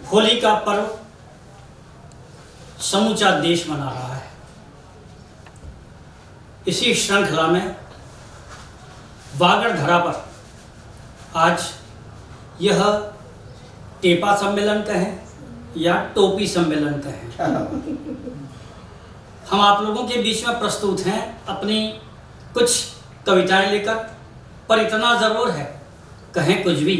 होली का पर्व समूचा देश मना रहा है। इसी श्रृंखला में वागड़ धरा पर आज यह टेपा सम्मेलन कहें या टोपी सम्मेलन कहें, हम आप लोगों के बीच में प्रस्तुत हैं अपनी कुछ कविताएं लेकर। पर इतना ज़रूर है, कहें कुछ भी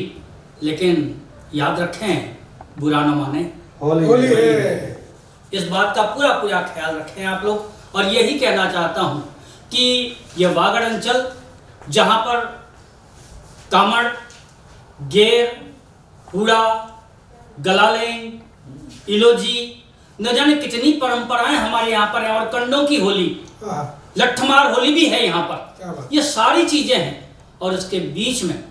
लेकिन याद रखें, बुरा न माने होली है। इस बात का पूरा पूरा ख्याल रखें आप लोग। और यही कहना चाहता हूं कि यह वागड़ अंचल जहां पर कामड़, गेर, हुड़ा, गलालेंग, इलोजी, न जाने कितनी परंपराएं हमारे यहाँ पर हैं। और कंडों की होली, लट्ठमार होली भी है यहाँ पर। ये सारी चीजें हैं और उसके बीच में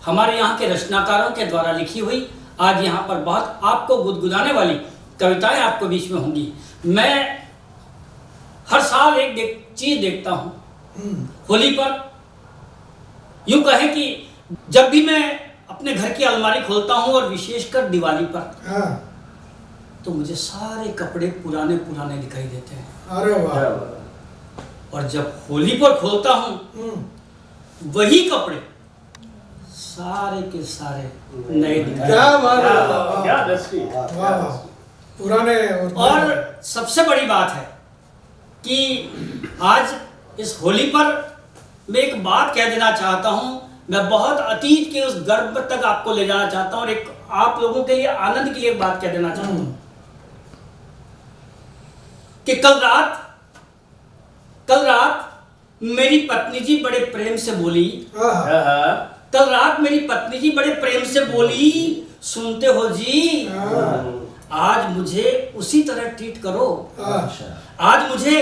हमारे यहाँ के रचनाकारों के द्वारा लिखी हुई आज यहाँ पर बहुत आपको गुदगुदाने वाली कविताएं आपको बीच में होंगी। मैं हर साल एक चीज देखता हूँ होली पर। यूं कहें कि जब भी मैं अपने घर की अलमारी खोलता हूँ और विशेषकर दिवाली पर, तो मुझे सारे कपड़े पुराने पुराने दिखाई देते हैं। अरे वाह। और जब होली पर खोलता हूँ वही कपड़े सारे के सारे नए दिखाई। क्या बात है, क्या दृष्टि। वाह पुराने। और सबसे बड़ी बात है कि आज इस होली पर मैं एक बात कह देना चाहता हूं। मैं बहुत अतीत के उस गर्भ तक आपको ले जाना चाहता हूं और एक आप लोगों के लिए आनंद की एक बात कह देना चाहता हूं कि कल रात मेरी पत्नी जी बड़े प्रेम से बोली। कल रात मेरी पत्नी जी बड़े प्रेम से बोली, सुनते हो जी, आज मुझे उसी तरह ट्रीट करो। आज मुझे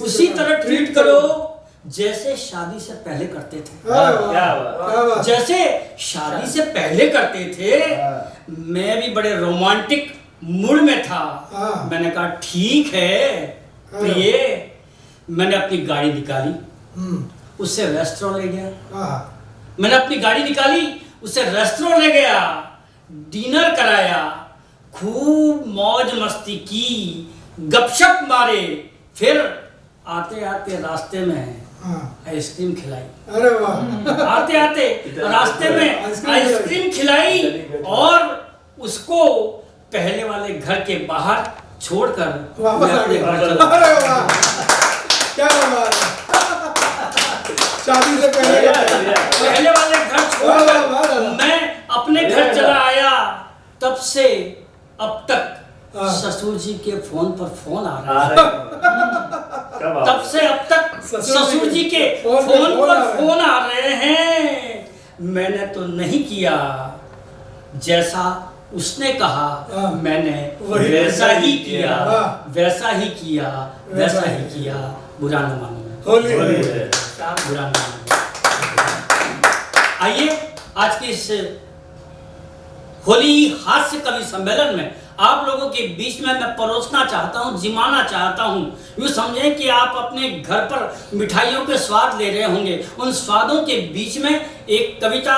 उसी तरह ट्रीट करो जैसे शादी से पहले करते थे। जैसे शादी से पहले करते थे। मैं भी बड़े रोमांटिक मूड में था। मैंने कहा ठीक है प्रिय। मैंने अपनी गाड़ी निकाली, उससे रेस्टोरेंट ले गया। मैंने अपनी गाड़ी निकाली, उसे रेस्टोरेंट ले गया, डिनर कराया, खूब मौज मस्ती की, गपशप मारे। फिर आते आते रास्ते में आइसक्रीम खिलाई। अरे वाह। आते आते रास्ते में आइसक्रीम खिलाई और उसको पहले वाले घर के बाहर छोड़कर मैं अपने घर चला। अरे वाह, क्या बात है। शादी से पहले वाले घर छोड़कर मैं अपने घर चला आया। तब से अब तक ससुर जी के फोन पर फोन आ रहा है। तब से अब तक ससुर जी के फोन पर फोन आ रहे हैं। मैंने तो नहीं किया जैसा उसने कहा, मैंने वैसा ही किया, वैसा ही किया, वैसा ही किया। बुरा न मानो, बुरा न मानो। आइए आज के इस होली हास्य कवि सम्मेलन में आप लोगों के बीच में मैं परोसना चाहता हूं, जिमाना चाहता हूं। यूं समझें कि आप अपने घर पर मिठाइयों के स्वाद ले रहे होंगे। उन स्वादों के बीच में एक कविता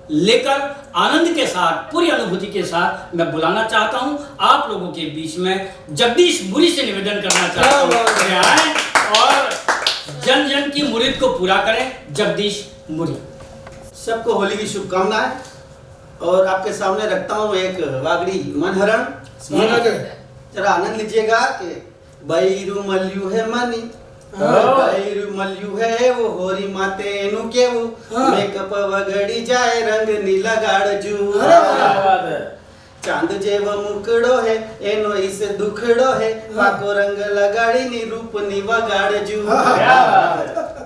लेकर आनंद के साथ, पूरी अनुभूति के साथ मैं बुलाना चाहता हूं आप लोगों के बीच में। जगदीश मुरी से निवेदन करना चाहता हूं आए और जन जन की मुरीद को पूरा करें। जगदीश मुरी। सबको होली की शुभकामनाएं और आपके सामने रखता हूँ एक वागड़ी मनहरण। जरा आनंद लीजिएगा कि बैरू मल्यू है मनी, बैरू मल्यू है वो होरी माते नु के वो मेकअप वगड़ी जाए रंग नीला गाड़जू। चांद जेव मुकड़ो है एनो इसे दुखड़ो है पाको रंग लगाड़ी नी रूप नी वगाड़जू।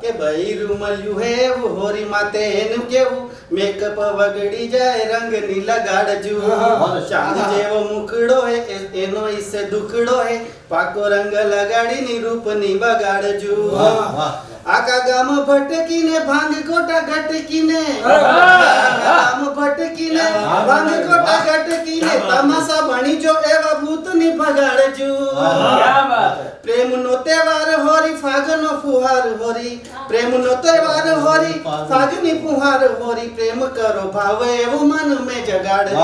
के बैरू मल्यू है वो होरी माते नु के वो मेकअप वगड़ी जाए रंग नी लगाड़जू चांद जेवो मुखड़ो है एनो इससे दुखड़ो है पाको रंग लगाड़ी नी रूप नी बगाड़जू आका गाम भटकीने भांग कोटा घटकीने गाम भटकीने भांग कोटा घटकीने तमाशा बनी जो एवा भूत नी भगाड़जू प्रेम नो त्योहार होरी फागनो फुहार होरी प्रेम नो त्योहार होरी फागनी फुहार होरी प्रेम करो भाव एवं मन में जगाड़जू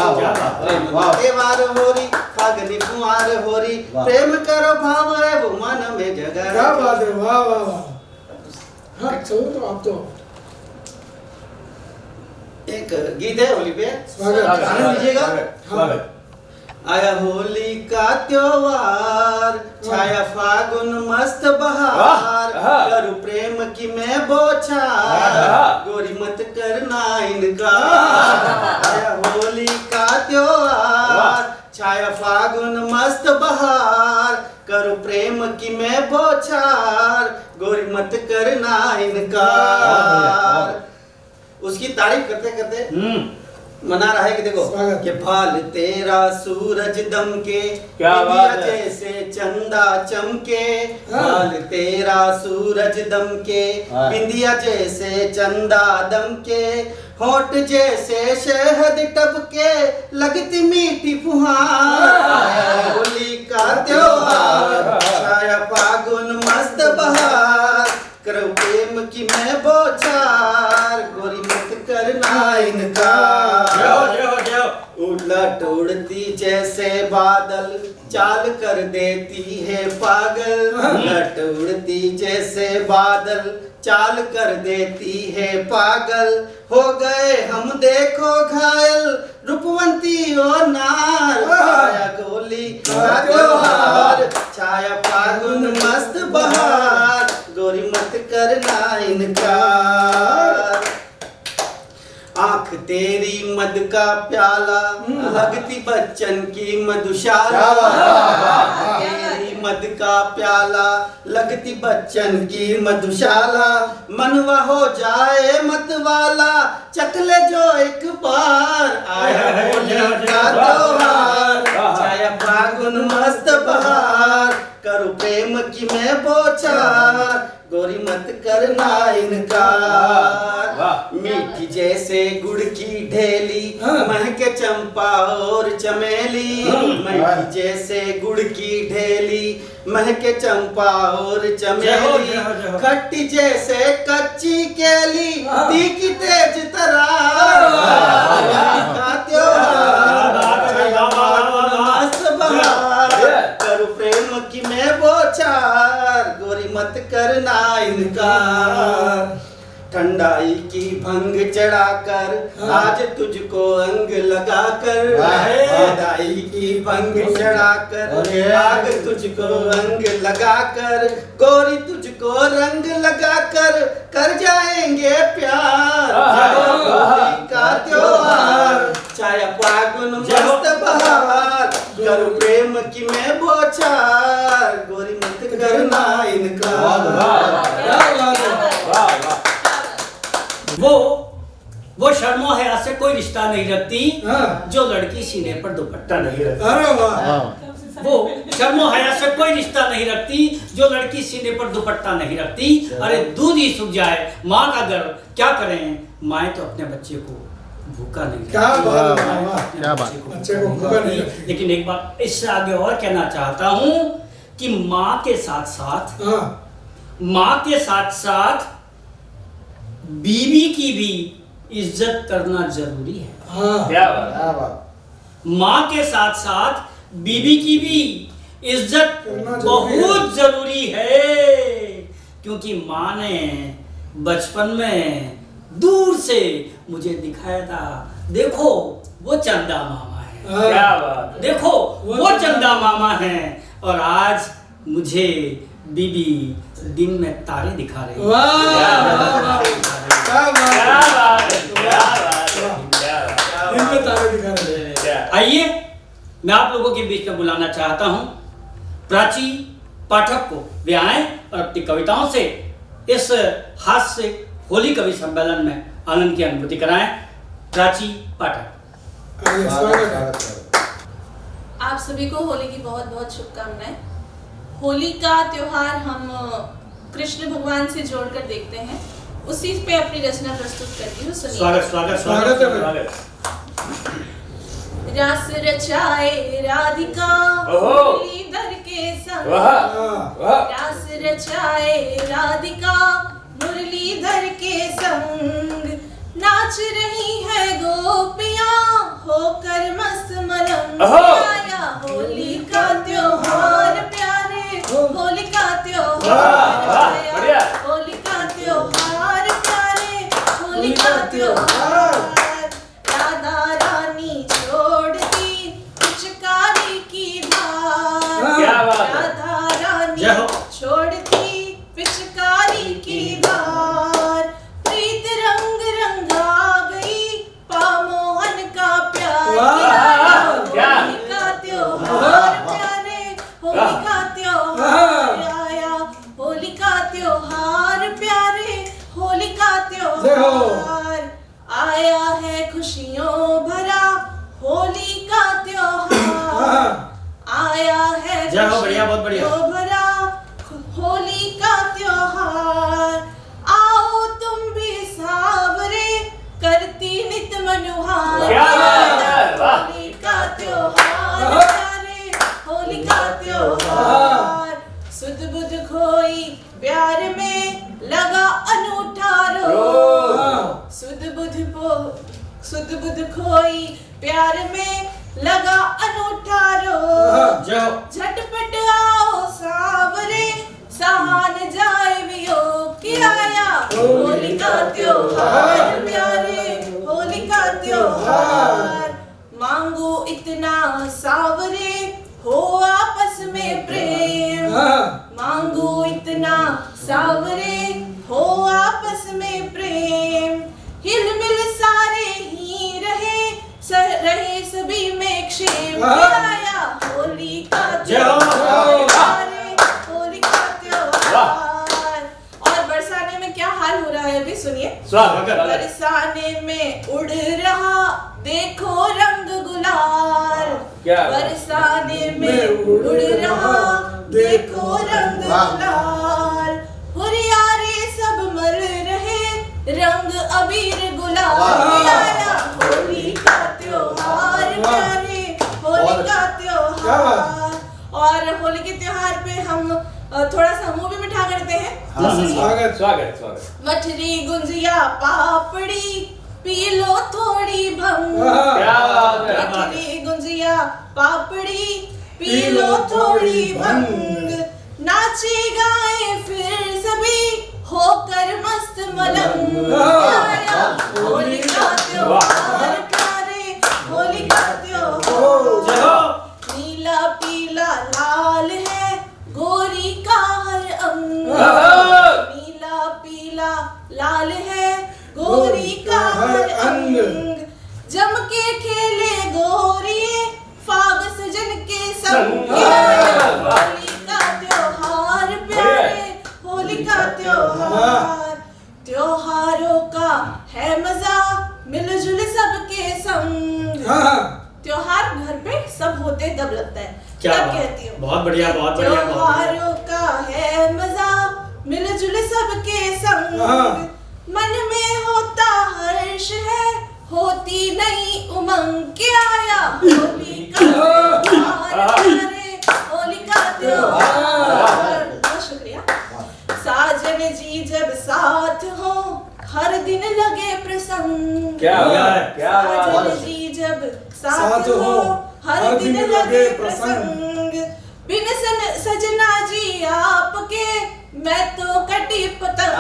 त्योहार होरी फागनी फुहार होरी प्रेम करो भाव एवं मन में जगाड़जू। क्या बात है, वाह वाह वाह। हाँ चलो तो आप तो एक गीत है होली पे, स्वागत आनंद लीजिएगा। स्वागत। आया होली का त्योहार छाया फागुन मस्त बहार करू प्रेम की मैं बौछार गोरी मत करना इनकार। आया होली का त्योहार छाया फागुन मस्त बहार करू प्रेम की मैं बौछार गोरी मत करना इनकार। उसकी तारीफ करते करते मना रहा है कि देखो कि भाल तेरा सूरज दमके क्या बात है, जैसे चंदा चमके भाल तेरा सूरज दमके बिंदिया जैसे चंदा दमके होठ जैसे शहद टपके लगती मीठी फुहार। होली का त्योहार छाया फागुन मस्त बहार करो प्रेम की मैं बौछार गोरी मत करना इनकार। उलट उड़ती जैसे बादल चाल कर देती है पागल उलट उड़ती जैसे बादल चाल कर देती है पागल हो गए हम देखो घायल रूपवंती और नार। छाया गोली का त्योहार छाया फागुन मस्त बहार गोरी मत करना इनकार। आंख तेरी मद का प्याला लगती बच्चन की मधुशाला तेरी मद का प्याला लगती बच्चन की मधुशाला मनवा हो जाए मतवाला चकले जो एक बार। आया होली का त्योहार छाया फागुन मस्त बहार करो प्रेम की मैं बौछार गोरी मत करना इनकार। मीठी जैसे गुड़ की ढेली महके चंपा और चमेली मीठी जैसे गुड़ की ढेली महके चंपा और चमेली खट्टी जैसे कच्ची केली तीखी तेज तरार। का त्योहार मस्त बहार करो प्रेम की मैं बौछार गोरी मत करना इनकार। ठंडाई की भंग चढ़ाकर आज तुझको अंग लगाकर ठंडाई की भंग चढ़ाकर आग तुझको अंग लगाकर गोरी तुझको रंग लगाकर कर जाएंगे प्यार। होली का त्योहार छाया फागुन मस्त बहार करो प्रेम की मैं बौछार गोरी मत करना इनकार। वो शर्मो हया से कोई रिश्ता नहीं रखती जो लड़की सीने पर दुपट्टा नहीं रखती। अरे वाह। वो शर्मो हया से कोई रिश्ता नहीं रखती जो लड़की सीने पर दुपट्टा नहीं रखती। अरे दूध ही सूख जाए माँ का गर्व क्या करें माए तो अपने बच्चे को भूखा नहीं। क्या बात है, वाह, क्या बात। बच्चे को भूखा नहीं रखती। लेकिन एक बात इससे आगे और कहना चाहता हूँ कि माँ के साथ साथ बीवी की भी इज्जत करना जरूरी है। क्या बात। माँ के साथ साथ बीवी की भी इज्जत बहुत जरूरी है क्योंकि माँ ने बचपन में दूर से मुझे दिखाया था देखो वो चंदा मामा है। क्या बात। देखो वो चंदा मामा है और आज मुझे बीबी दिन में तारे दिखा रही है। आइए मैं आप लोगों के बीच में बुलाना चाहता हूं प्राची पाठक को वे आए और अपनी कविताओं से इस हास्य होली कवि सम्मेलन में आनंद की अनुभूति कराएं। प्राची पाठक। आइए, स्वागत है। आप सभी को होली की बहुत बहुत शुभकामनाएं। होली का त्योहार हम कृष्ण भगवान से जोड़कर देखते हैं, उसी पे अपनी रचना प्रस्तुत करती हूँ। सुनिए। स्वागत स्वागत स्वागत है। स्वागत। रास रचाए राधिका ओहो। मुरलीधर के संग। वाह वाह रास रचाए राधिका मुरलीधर के संग, नाच रही है गोपियां होकर मस्त मलंग। ओहो। आया होली का त्योहार प्यारे, होली का त्योहार वाह, वाह, आया, बढ़िया। होली का त्योहार प्यारे, होली का त्योहार। राधा रानी छोड़ दी पिचकारी की धार, क्या बात है। राधा रानी जय हो। छोड़ दी पिचकारी की धार, प्रीत रंग रंगा गई पामोहन का प्यार। वाह, क्या? होली का त्योहार प्यारे, होली का त्योहार आया, होली का त्योहार प्यारे, होली का त्योहार आया है, खुशियों भरा होली का त्योहार आया है, जय हो, बढ़िया, बहुत बढ़िया। खुशियों भरा होली का त्योहार। आओ तुम भी सावरे करती नित मनुहार। क्या बात है, वाह। होली का त्योहार प्यारे, होली का त्योहार। सुध बुध खोई प्यार में लगा अनूठा रोग, सुध बुध खोई प्यार में लगा अनूठा रोग। जय हो। झटपट आओ सावरे सहान जाए वियोग की आया, होली का त्योहार प्यारे, होली का त्योहार। मांगो इतना सावरे हो आपस में प्रेम, मांगो इतना सावरे हो आपस में प्रेम। हिल मिल सारे ही रहे सभी में क्षेम। आया होली का त्योहार प्यारे, होली का त्योहार। और बरसाने में क्या हाल हो रहा है अभी सुनिए। स्वागत। बरसाने में उड़ रहा देखो रंग गुलाल, क्या? बरसाने में उड़ रहा देखो रंग गुलाल। हुरियारे सब मल रहे रंग अबीर गुलाल। आया होली का त्योहार प्यारे, होली का त्योहार। और होली के त्योहार पे हम थोड़ा सा मुंह भी मीठा करते हैं। तो सुनिए। स्वागत। स्वागत स्वागत। मठरी गुंजिया पापड़ी पी लो थोड़ी भंग। क्या बात है। मठरी गुंजिया पापड़ी पी लो थोड़ी भंग, नाचे गाए फिर सभी होकर मस्त मलंग। आया होली का त्योहार प्यारे, होली का त्योहार। नीला पीला लाल है गोरी का हर अंग, नीला पीला लाल है गोरी का हर अंग। जम के खेले गोरी फाग सजन के संग। होली का त्योहार प्यारे, होली का त्योहार। त्योहारों का है मजा मिलजुल सबके संग। त्योहार घर पे सब होते तब लगता है। क्या तब बात। कहती हूँ बहुत बढ़िया, बहुत बढ़िया, बहुत बढ़िया। त्योहारों का है मजा मिलजुल सबके संग। मन में होता हर्ष है होती नई उमंग। के आया होली का त्योहार प्यारे, होली का त्योहार। बहुत शुक्रिया। साजन जी जब साथ हो हर दिन लगे प्रसंग। क्या बात है, क्या बात साजन है। जी जब साथ हो हर दिन लगे प्रसंग। बिन सजना जी आपके मैं तो कटी पतंग।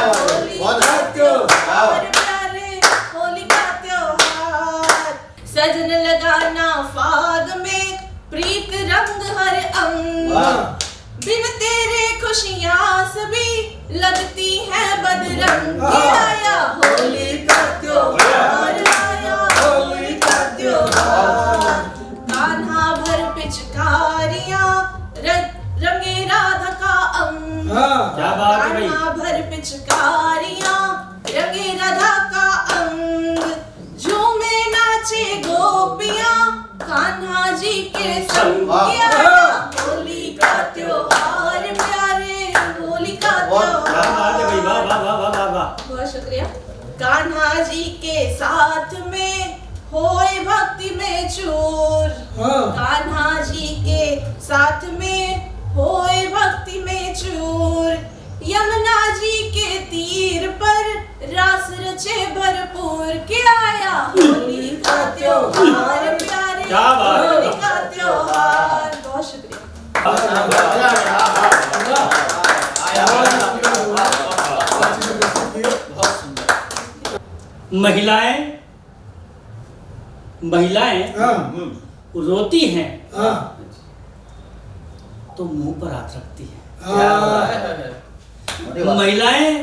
होली का त्योहार प्यारे, होली का त्योहार। सजन लगाना फाग में प्रीत रंग हर अंग। बिन तेरे खुशियाँ सभी लगती है बदरंग। आया होली का त्योहार, आया होली का त्योहार। कान्हा भर पिचकारियाँ रंगे राधा का अंग। क्या बात है भाई। कान्हा भर पिचकारियाँ रंगे राधा का अंग। के आया होली का त्योहार प्यारे होली का क्या बात है भाई, वाह त्योहार। वाह वाह वाह वाह वाह। बहुत शुक्रिया। कान्हा जी के साथ में होए भक्ति में चूर, कान्हा जी के साथ में होए भक्ति में चूर, यमुना जी के तीर पर रास रचे भरपूर के आया होली का त्योहार प्यारे क्या बात है। होली का त्योहार। बहुत शुक्रिया। महिलाएं रोती हैं तो मुंह पर हाथ रखती हैं। महिलाएं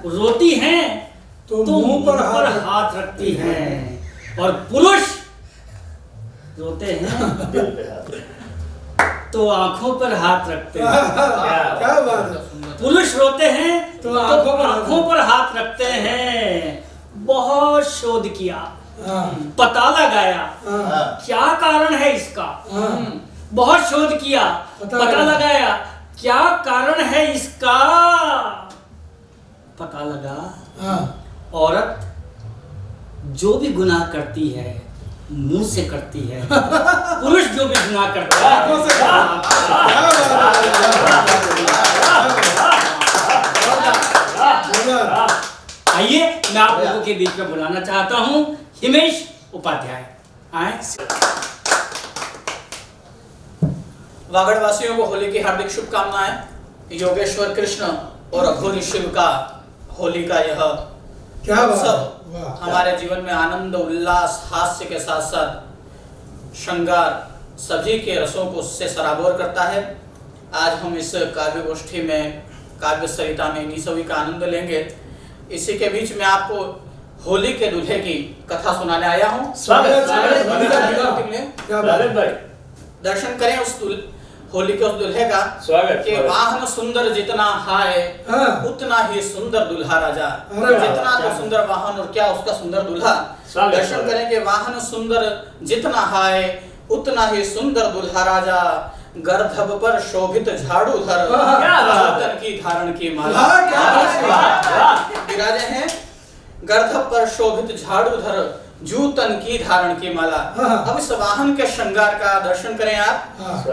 रोती हैं तो मुंह पर हाथ रखती हैं, और पुरुष रोते हैं तो आंखों पर हाथ रखते हैं। क्या बात है। पुरुष रोते हैं तो तो आंखों पर हाथ रखते हैं। बहुत शोध किया, पता लगाया क्या कारण है इसका। बहुत शोध किया, पता लगाया क्या कारण है इसका। पता लगा औरत जो भी गुनाह करती है मुंह से करती है, पुरुष जो भी गुनाह करता है आइए मैं आप लोगों के बीच में बुलाना चाहता हूं हिमेश उपाध्याय। आए। वागड़ वासियों को होली की हार्दिक शुभकामनाएं। योगेश्वर कृष्ण और अघोरी शिव का होली का यह क्या बात उत्सव है। हमारे जीवन में आनंद, उल्लास, हास्य के साथ साथ श्रृंगार सभी के रसों को उससे सराबोर करता है। आज हम इस काव्य गोष्ठी में, काव्य सरिता में इन्हीं सभी का आनंद लेंगे। इसी के बीच में आपको होली के दूल्हे की कथा सुनाने आया हूँ। स्वागत भाई, दर्शन करें उस होली के उस दूल्हे का। स्वागत। कि वाहन सुंदर जितना हाय उतना ही सुंदर दूल्हा राजा। जितना तो सुंदर वाहन और क्या उसका सुंदर दूल्हा। दर्शन करें कि वाहन सुंदर जितना हाय उतना ही सुंदर दूल्हा राजा। गर्दभ पर शोभित झाड़ूधर जूतन की धारण की माला। विराजे हैं गर्दभ पर शोभित झाड़ूधर जूतन की धारण की माला। अब इस वाहन के श्रृंगार का दर्शन करें आप।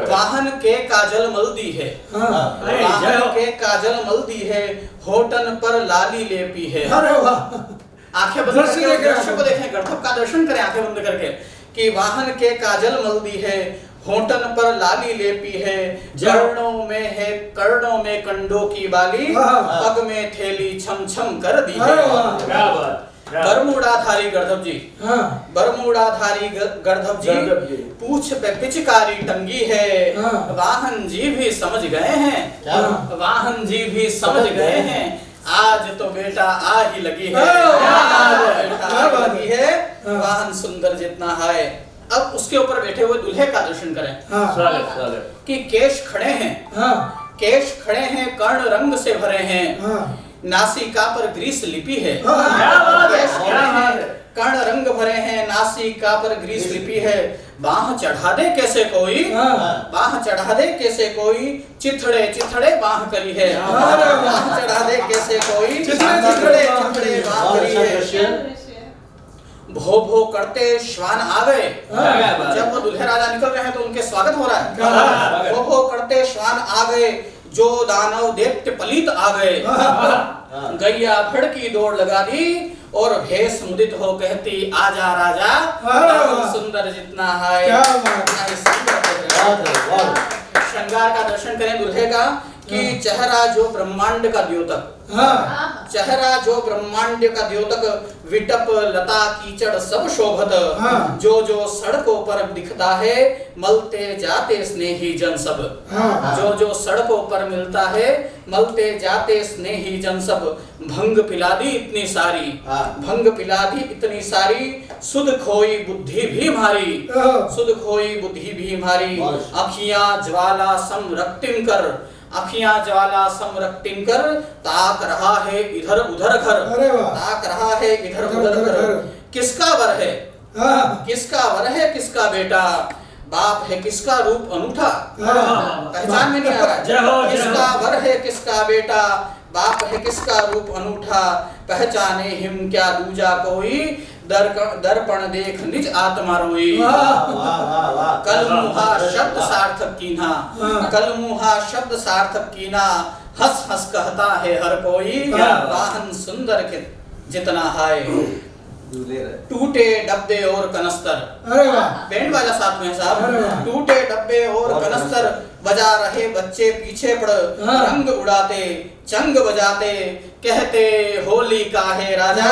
वाहन के काजल मलदी है, वाहन के काजल मलदी है, होठन पर लाली लेपी है। आंखें बंद करके दृश्य को देखें, गर्दभ का दर्शन करें आंखें बंद करके कि वाहन के काजल मलदी है, होठन पर लाली लेपी है, कर्णों में कंडों की बाली, पग में थैली छम छम कर दी है। क्या बात। बरमूडाधारी गर्दभ जी, बरमूडाधारी गर्दभ जी, पूछ पे पिचकारी टंगी है। वाहन जी भी समझ गए हैं, वाहन जी भी समझ गए हैं, आज तो बेटा आ ही लगी है। लगी है वाहन सुंदर जितना है। अब उसके ऊपर बैठे हुए दूल्हे का दर्शन करें। स्वागत। कि केश खड़े हैं, केश खड़े हैं, कर्ण रंग से भरे हैं, नासिका पर ग्रीस लिपि है। केश खड़े हैं, कर्ण रंग भरे हैं, नासिका पर ग्रीस लिपि है। बाह चढ़ा दे कैसे कोई, बाह चढ़ा दे कैसे कोई, चिथड़े चिथड़े बाह करी है। बाह चढ़ा दे कैसे कोई, चिथड़े चिथड़े बाह करी है। भो भो करते श्वान आ गए। जब वो दूल्हे राजा निकल रहे हैं तो उनके स्वागत हो रहा है। भो भो करते श्वान आ गए, जो दानव दैत्य पलित आ गए। गैया भड़की दौड़ लगा दी और भेष मुदित हो कहती आजा राजा, सुंदर जितना है। श्रृंगार का दर्शन करें दूल्हे का कि चेहरा जो ब्रह्मांड का द्योतक, चेहरा जो ब्रह्मांड का द्योतक, विटप लता कीचड़ सब शोभत। जो जो सड़कों पर दिखता है, मलते जाते स्नेही जन सब। जो जो सड़कों पर मिलता है, मलते जाते स्नेही जन सब। भंग पिला दी इतनी सारी, भंग पिला दी इतनी सारी, सुध खोई बुद्धि भी मारी, सुध खोई बुद्धि भी मारी। अखियां ज्वाला सम रक्तिम कर, अखियां ज्वाला सम रक्तिम कर, ताक रहा है इधर उधर घर, ताक रहा है इधर उधर घर। किसका वर है, किसका वर है, किसका बेटा, बाप है किसका रूप अनूठा। हाँ। पहचान में नहीं आ रहा जय हो, है। जय किसका हो। वर है किसका बेटा, बाप है किसका रूप अनूठा। पहचाने हिम क्या दूजा कोई, दर्पण देख निज आत्मा रोई। कल मुहा शब्द सार्थक कीना, कल मुहा शब्द सार्थक कीना। हंस हंस कहता है हर कोई, वाहन सुंदर के जितना हाय। टूटे डब्बे और कनस्तर, अरे वाह, बैंड वाला साथ में साहब। अरे वाह। टूटे डब्बे और कनस्तर, बजा रहे बच्चे पीछे पड़। हाँ। रंग उड़ाते चंग बजाते, कहते होली का है राजा।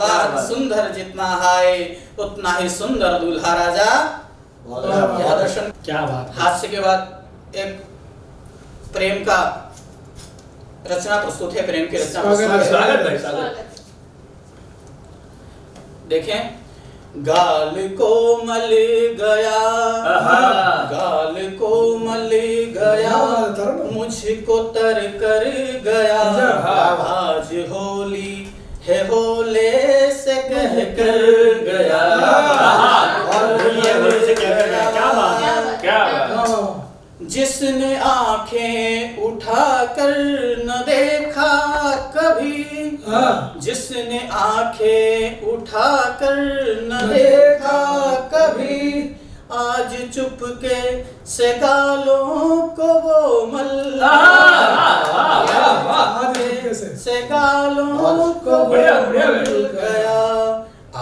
वाहन सुंदर जितना हाय, उतना ही सुंदर दूल्हा राजा। यह दर्शन क्या बात है। हास्य के बाद एक प्रेम का रचना प्रस्तुत है। प्रेम की रचना प्रस्तुत है। स्वागत भाई, स्वागत। देखें। गाल को मल गया, गाल को मल गया, मुझको तर कर गया। आज होली है होले से कह कर गया। क्या बात है। क्या बात। जिसने आंखें उठाकर न देखा कभी, जिसने आंखें उठाकर न देखा कभी, आज चुपके से गालों को वो मल से गालों को वो मल गया।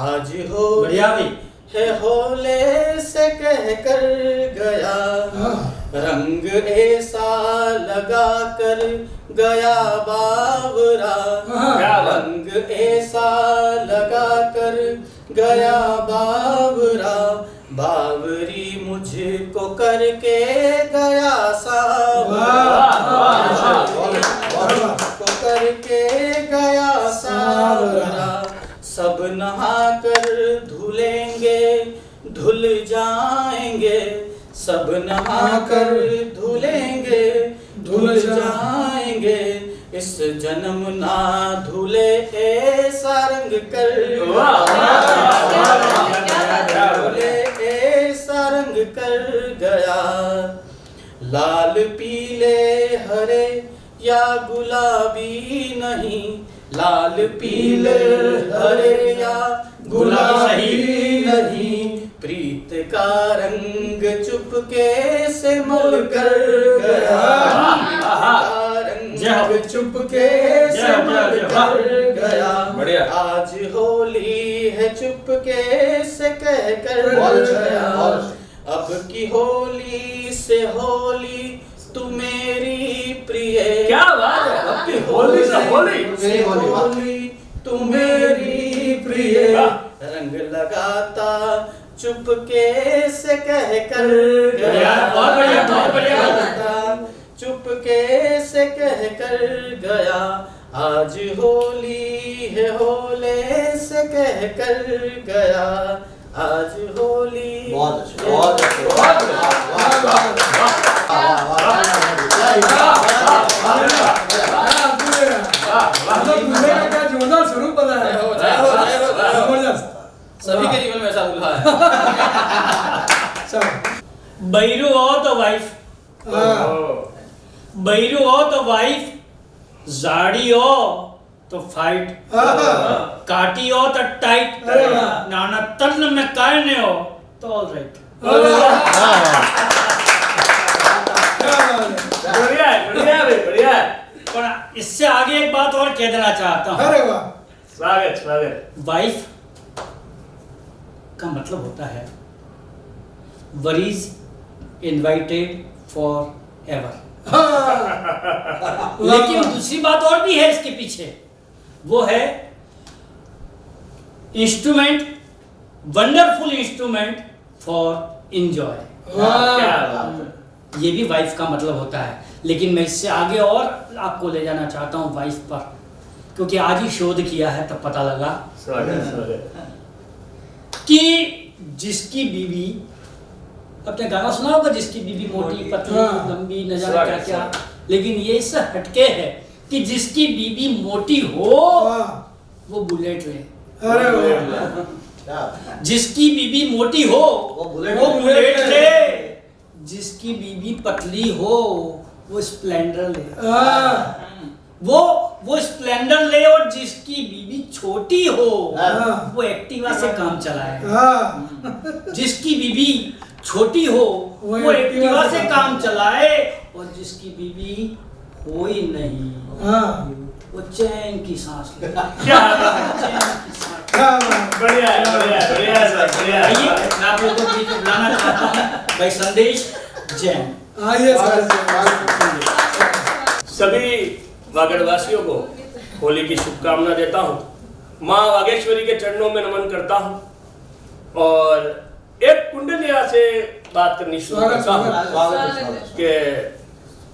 आज हो बढ़िया भाई। है होले से कह कर गया। रंग ऐसा लगा कर गया बावरा, रंग ऐसा लगा कर गया बावरा। बावरी मुझको करके गया सावरा, मुझको करके गया सावरा। सब नहा कर धुलेंगे धुल जाएंगे, सब नहा कर धुलेंगे धुल जाएंगे। इस जन्म ना धुले ऐसा रंग कर, धुले ऐसा रंग कर गया। लाल पीले हरे या गुलाबी नहीं, लाल पीले हरे या गुलाबी नहीं। प्रीत का रंग चुपके से मल कर गया, रंग चुपके से मल कर गया। बढ़िया। आज होली है चुपके से कह कर गया। अब की होली से होली तू मेरी प्रिय। क्या बात है। अब की होली से होली, होली तू मेरी प्रिय। रंग लगाता चुपके से कह कर गया, बहुत बढ़िया, बहुत बढ़िया। चुपके से कह कर गया। आज होली है होले से कह कर गया। आज होली बहुत अच्छा, बहुत जोरदार स्वरूप बना है। जबरदस्त। सभी के जीवन में ऐसा दूल्हा है। चलो। बैरू हो तो वाइफ, बैरू हो तो वाइफ, जाड़ी हो तो फाइट, काटी हो तो टाइट, नाना तन में कायने हो तो ऑल राइट। बढ़िया है, बढ़िया है, बढ़िया है। पर इससे आगे एक बात और कह देना चाहता हूँ। अरे वाह, स्वागत, स्वागत। वाइफ का मतलब होता है वरीज इनवाइटेड फॉर एवर। लेकिन दूसरी बात और भी है इसके पीछे, वो है instrument, wonderful instrument for enjoy. क्या बात है। ये भी वाइफ का मतलब होता है। लेकिन मैं इससे आगे और आपको ले जाना चाहता हूँ वाइफ पर, क्योंकि आज ही शोध किया है तब पता लगा स्वागत, स्वागत। कि जिसकी बीवी, आपने गाना सुना होगा, जिसकी बीवी मोटी पतली लंबी न जाने क्या क्या, लेकिन ये इससे हटके है कि जिसकी बीवी मोटी हो वो बुलेट ले। अरे वाह, जिसकी बीबी मोटी हो वो वो बुलेट ले, जिसकी बीबी पतली हो वो स्प्लेंडर ले। वो स्प्लेंडर ले, और जिसकी बीबी छोटी हो वो एक्टिवा से काम चलाए। जिसकी बीबी छोटी हो वो एक्टिवा से काम चलाए, और जिसकी बीबी हो ही नहीं वो चैन की सांस ले। क्या बढ़िया है, बढ़िया है, बढ़िया है सर, बढ़िया है। आइए, मैं आप लोगों को बीच में बुलाना चाहता हूँ भाई संदेश जैन। सभी वागड़वासियों को होली की शुभकामना देता हूँ। माँ वागेश्वरी के चरणों में नमन करता हूँ और एक कुंडलिया से बात करनी शुरू करता हूँ कि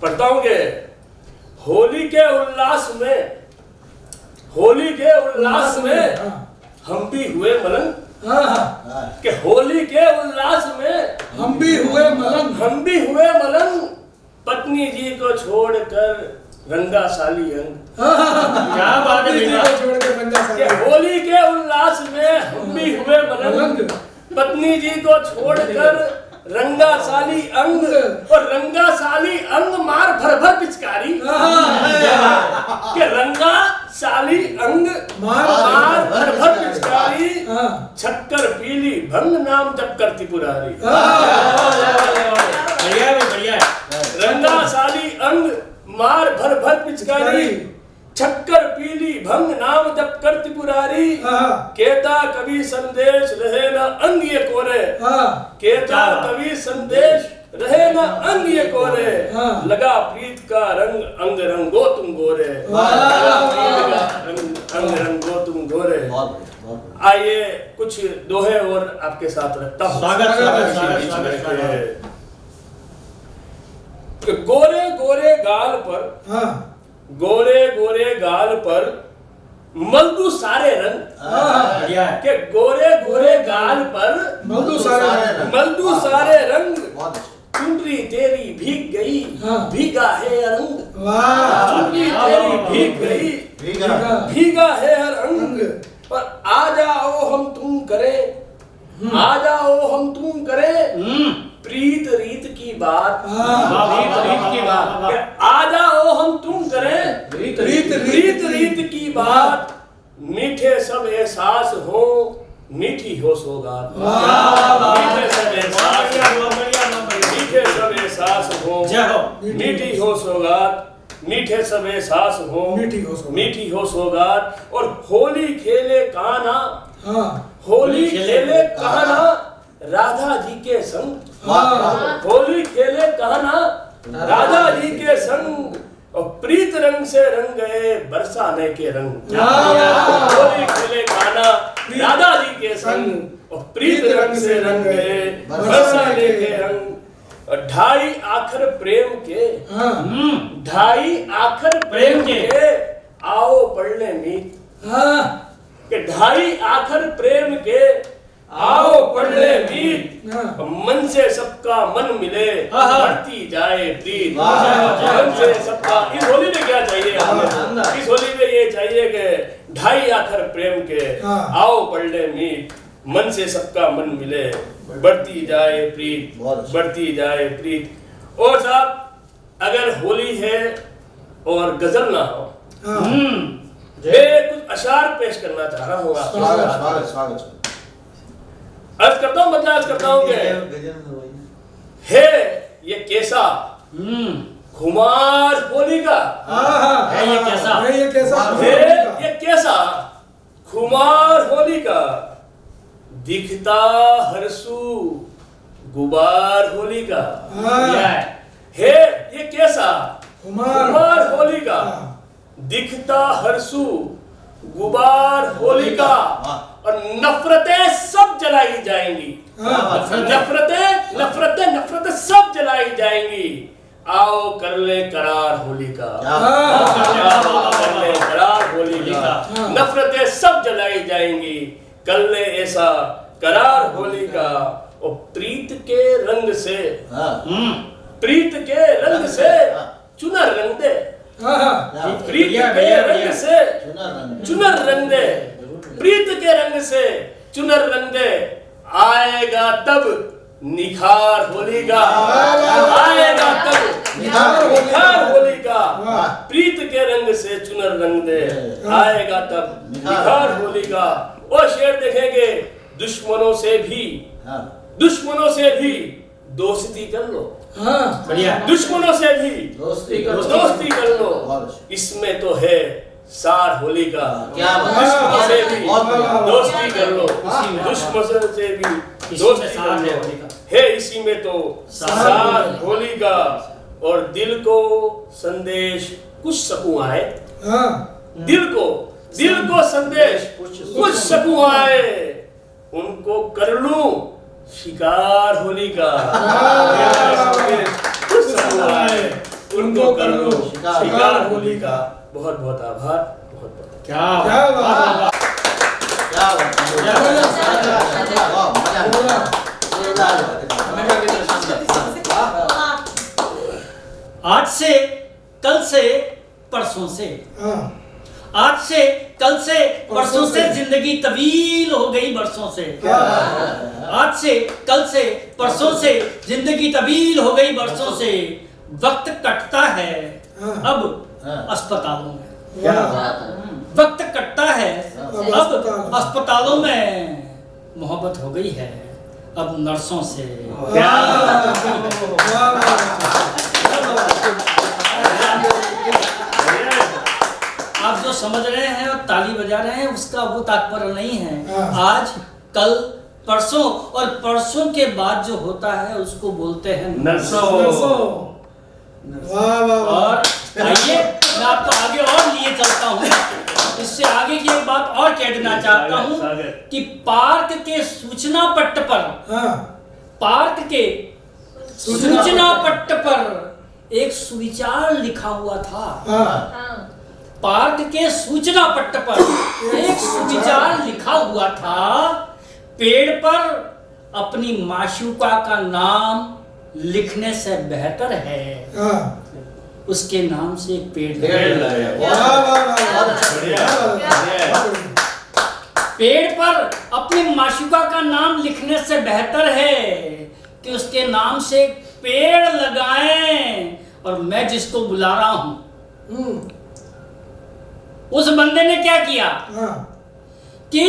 पढ़ता हूँ कि होली के उल्लास में हम भी हुए मलंग, कि होली के उल्लास में हम भी हुए मलंग, पत्नी जी को छोड़कर रंगा साली अंग। क्या बात है बेटा? छोड़ के बंदा कि होली के उल्लास में हम भी हुए मलंग, पत्नी जी को छोड़कर रंगा साली अंग, और रंगा साली अंग मार भर भर पिचकारी। कि रंगा साली अंग मार भर भर पिचकारी, छक्कर पीली भंग नाम जप करती पुरारी। बढ़िया है, बढ़िया है। रंगा साली अंग मार भर भर पिचकारी, छक्कर पीली भंग नाम जप करती पुरारी। केता कवि संदेश रहे न अंग ये कोरे, केता कवि संदेश रहे न अंग ये कोरे, लगा प्रीत का रंग अंग रंगो तुम गोरे, अंग रंगो तुम गोरे। आइए कुछ दोहे और आपके साथ रखता हूँ। गोरे गोरे गाल पर, गोरे गोरे गाल पर मलदू सारे रंग, के गोरे गोरे गाल पर मलदू सारे रंग, चुनरी तेरी भीग गई भीगा है रंग, चुनरी तेरी भीग गई भीगा है रंग। और आ जाओ हम तुम करें, आ जाओ हम तुम करें प्रीत रीत की बात, आ जाओ हम तुम करें प्रीत रीत की बात, मीठे सब एहसास हो मीठी हो सौगात, मीठे सब एहसास हो मीठी हो सौगात, मीठे सब एहसास हो मीठी हो सौगात। और होली खेले कान्हा, होली खेले कान्हा राधा जी के संग, होली खेले कान्हा राधा जी के संग, और प्रीत रंग से रंग गए बरसाने के रंग। होली खेले कान्हा राधा जी के संग, और प्रीत रंग से रंग गए बरसाने के रंग। और ढाई आखर प्रेम के, ढाई आखर प्रेम के आओ पढ़ ले मीत, कि ढाई आखर प्रेम के आओ पढ़ ले मीत, मन से सबका मन मिले बढ़ती जाए प्रीत, मन से सबका। इस होली में क्या चाहिए हमें? इस होली में ये चाहिए कि ढाई आखर प्रेम के आओ पढ़ ले मीत, मन से सबका मन मिले बढ़ती जाए प्रीत, बढ़ती जाए प्रीत। और साहब अगर होली है और गजल ना हो, मैं कुछ अशार पेश करना चाह रहा हूँ आपको। अर्ज करता हूँ, मतलब अर्ज करता हूँ कि है ये कैसा खुमार होली का, है ये कैसा, है ये कैसा खुमार होली का, दिखता हरसू गुबार होली का। है ये कैसा खुमार होली का, दिखता हरसू गुबार होली का, और नफरतें सब जलाई जाएंगी, नफरतें नफरतें नफरतें सब जलाई जाएंगी। आओ कर ले करार होली का, कर ले करार होली का, नफरतें सब जलाई जाएंगी, कर ले ऐसा करार होली का। और प्रीत के रंग से, प्रीत के रंग से चुनर रंग दे, प्रीत के रंग से चुनर रंग दे, प्रीत के रंग से चुनर रंग दे, आएगा तब निखार होली का, आएगा तब निखार होली का, प्रीत के रंग से चुनर रंग दे, आएगा तब निखार होली का। और शेर देखेंगे, दुश्मनों से भी दोस्ती कर लो, बढ़िया, दुश्मनों से भी दोस्ती कर लो, इसमें तो है सार होली का। क्या बात दुश्मनों से भी है। दोस्ती कर लो, दुश्मनों से भी दोस्ती कर लो, है इसी में तो सार होली का। और दिल को संदेश कुछ सकूं आए, दिल को संदेश कुछ सकूं आए, उनको कर लूं शिकार होली का, कुछ सकूं आए, उनको कर लूं शिकार होली का। बहुत बहुत आभार, बहुत बहुत क्या बात, आज से कल से परसों से, आज से कल से परसों से जिंदगी तवील हो गई बरसों से, आज से कल से परसों से जिंदगी तवील हो गई बरसों से, वक्त कटता है अब अस्पतालों में, वक्त कटता है अब अस्पतालों में, मोहब्बत हो गई है अब नर्सों से। आप जो समझ रहे हैं और ताली बजा रहे हैं उसका वो तात्पर्य नहीं है। आज कल परसों और परसों के बाद जो होता है उसको बोलते हैं नर्सों। और आइए मैं आपको आगे और लिए चलता हूँ, इससे आगे की एक बात और कह देना चाहता हूँ कि पार्क के सूचना पट्ट पर, पार्क के सूचना पट्ट पर एक सुविचार लिखा हुआ था, पार्क के सूचना पट्ट पर एक सुविचार लिखा हुआ था, पेड़ पर अपनी माशूका का नाम लिखने से बेहतर है उसके नाम से एक पेड़ पेड़ पर अपनी माशूका का नाम लिखने से बेहतर है कि उसके नाम से एक पेड़ लगाएं। और मैं जिसको बुला रहा हूं उस बंदे ने क्या किया कि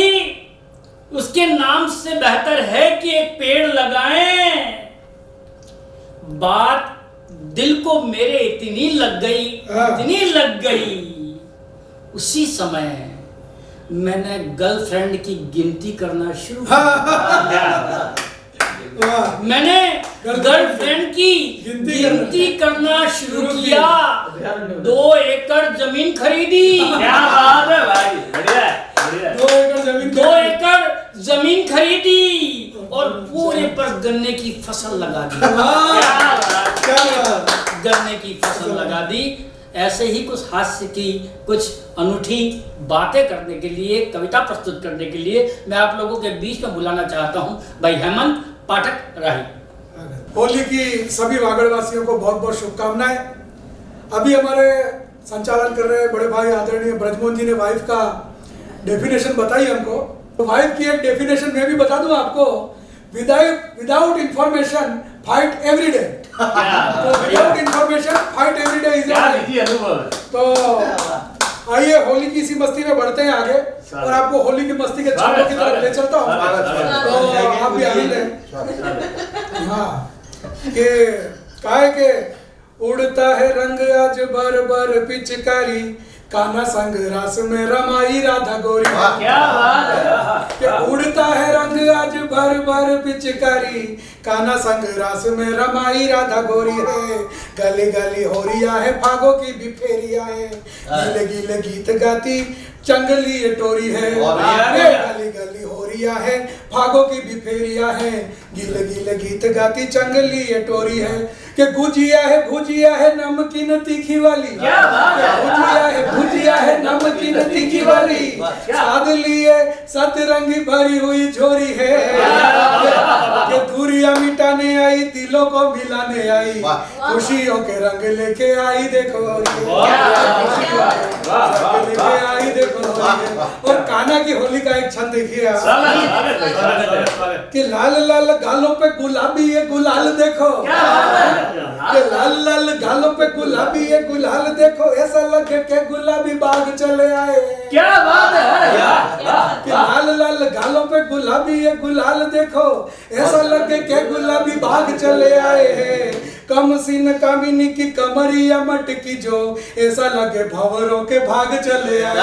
उसके नाम से बेहतर है कि एक पेड़ लगाएं। बात दिल को मेरे इतनी लग गई, इतनी लग गई, उसी समय मैंने गर्लफ्रेंड की गिनती करना शुरू किया। मैंने गर्लफ्रेंड की गिनती करना शुरू किया। 2 एकड़ जमीन खरीदी। क्या बात है भाई, बढ़िया बढ़िया। 2 एकड़ जमीन खरीदी और पूरे पर गन्ने की फसल लगा दी। गन्ने की फसल लगा दी। ऐसे ही कुछ हास्य की कुछ अनूठी बातें करने के लिए, कविता प्रस्तुत करने के लिए मैं आप लोगों के बीच में बुलाना चाहता हूं भाई हेमंत पाठक राही। होली की सभी वागड़वासियों को बहुत बहुत शुभकामनाएं। अभी हमारे संचालन कर रहे बड़े भाई आदरणीय ब्रजमोहन जी ने वाइफ का डेफिनेशन बताई हमको। तो वाइफ की एक डेफिनेशन मैं भी बता दूं आपको, without information fight every day. तो without information fight every day is. तो आइए होली की इसी मस्ती में बढ़ते हैं आगे और आपको होली की मस्ती के छापों की तरफ ले चलता हूँ। तो आप भी आनंद है। हाँ के काय के उड़ता है रंग आज बर बर पिचकारी, कान्हा संग रास में रमाई राधा गोरी। क्या बात है। कि उड़ता है रंग आज भर भर पिचकारी, कान्हा संग रास में रमाई राधा गोरी है। गली गली हो रिया है फागों की भी फेरिया है, गीले गीले गीत गाती चंगली टोरी है। गली गली हो रिया है फागों की भी फेरिया है, गीले गीले गीत गाती चंगली टोरी है। कि भुजिया है नमकीन तीखी वाली, भुजिया है नमकीन तीखी वाली, साध लिए सतरंगी भरी हुई झोरी है। कि दूरी दूरियां मिटाने आई, दिलों को मिलाने आई, खुशियों के रंग लेके आई देखो लेके आई देखो। और कान्हा की होली का एक छंद देखिए कि लाल लाल गालों पे गुलाबी ये गुलाल देखो, कि लाल लाल गालों पे गुलाबी ये गुलाल देखो, ऐसा लगे के गुलाबी बाग चले आए। क्या बात है, कि लाल लाल गालों पे गुलाबी ये गुलाल देखो, ऐसा लगे के गुलाबी बाग चले आए हैं। कम सीन कामिनी की कमरिया मटकी जो, ऐसा लगे भंवरों के भाग चले आए।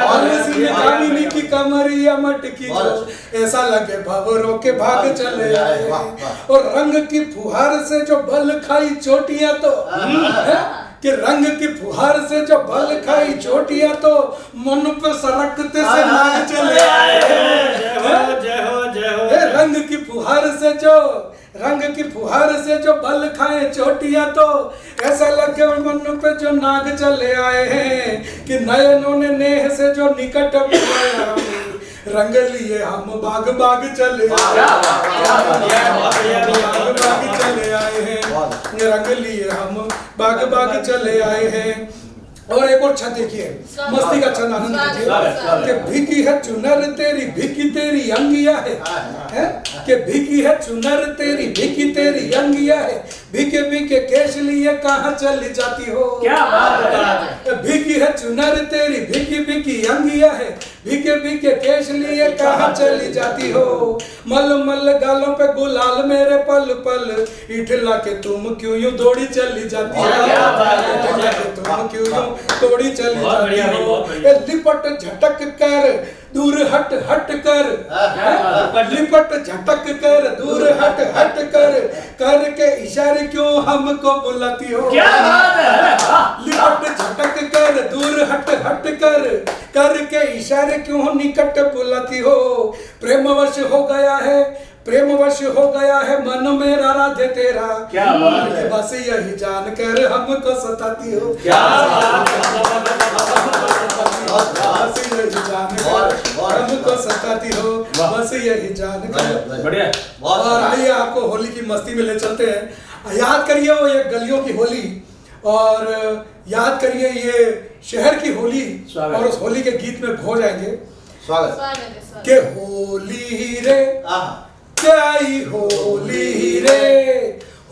कम सीन कामिनी की कमरिया मटकी जो, ऐसा लगे भंवरों के भाग चले आए। और रंग की फुहार से जो बल खाई चोटियां तो कि रंग की फुहार से जो बल खाई चोटियां तो, मन पे सरकते से नाग चले आए। जय हो रंग की फुहार से जो, रंग की फुहार से जो बल खाए चोटियां तो, ऐसा लगे मन पे जो नाग चले आए हैं। कि नयनों ने नेह से जो निकट बुलाया, रंग लिए हम बाग बाग चले आए, बाग बाग चले आए हैं, रंग लिए हम बाग बाग चले आए हैं। और एक और छंद देखिए, मस्ती का छंद आनंद लीजिए कि भीगी है चुनर तेरी भीगी तेरी अंगिया है कि भीगी है चुनर तेरी भीगी तेरी अंगिया है, भीगे भीगे केश लिए कहाँ चली जाती हो। क्या बात है, भीगी है चुनर तेरी भीगी भीगी अंगिया है, भीगे भीगे केश लिए कहाँ चली जाती हो। मल मल गालों पे गुलाल मेरे पल पल, इठला के तुम क्यों यूं दौड़ी चली जाती हो, तुम क्यों यूं दौड़ी चली जाती हो। लिपट झटक कर दूर हट हट कर, लिपट झटक कर दूर हट हट कर, करके इशारे क्यों हमको बुलाती हो। क्या बात है, लिपट झटक कर दूर हट हट कर, करके इशारे क्यों निकट बुलाती हो। प्रेमवश हो गया है, प्रेमवश हो गया है मन मेरा राधे तेरा, क्या बात है, बस यही जानकर हमको सताती हो। क्या बात हमको सताती हो, बस यही जानकर। बढ़िया। और आइए आपको होली की मस्ती में ले चलते हैं। याद करिए वो ये गलियों की होली, और याद करिए ये शहर की होली, और उस होली के गीत में खो जाएंगे। स्वागत के होली रे क्या आई होली रे,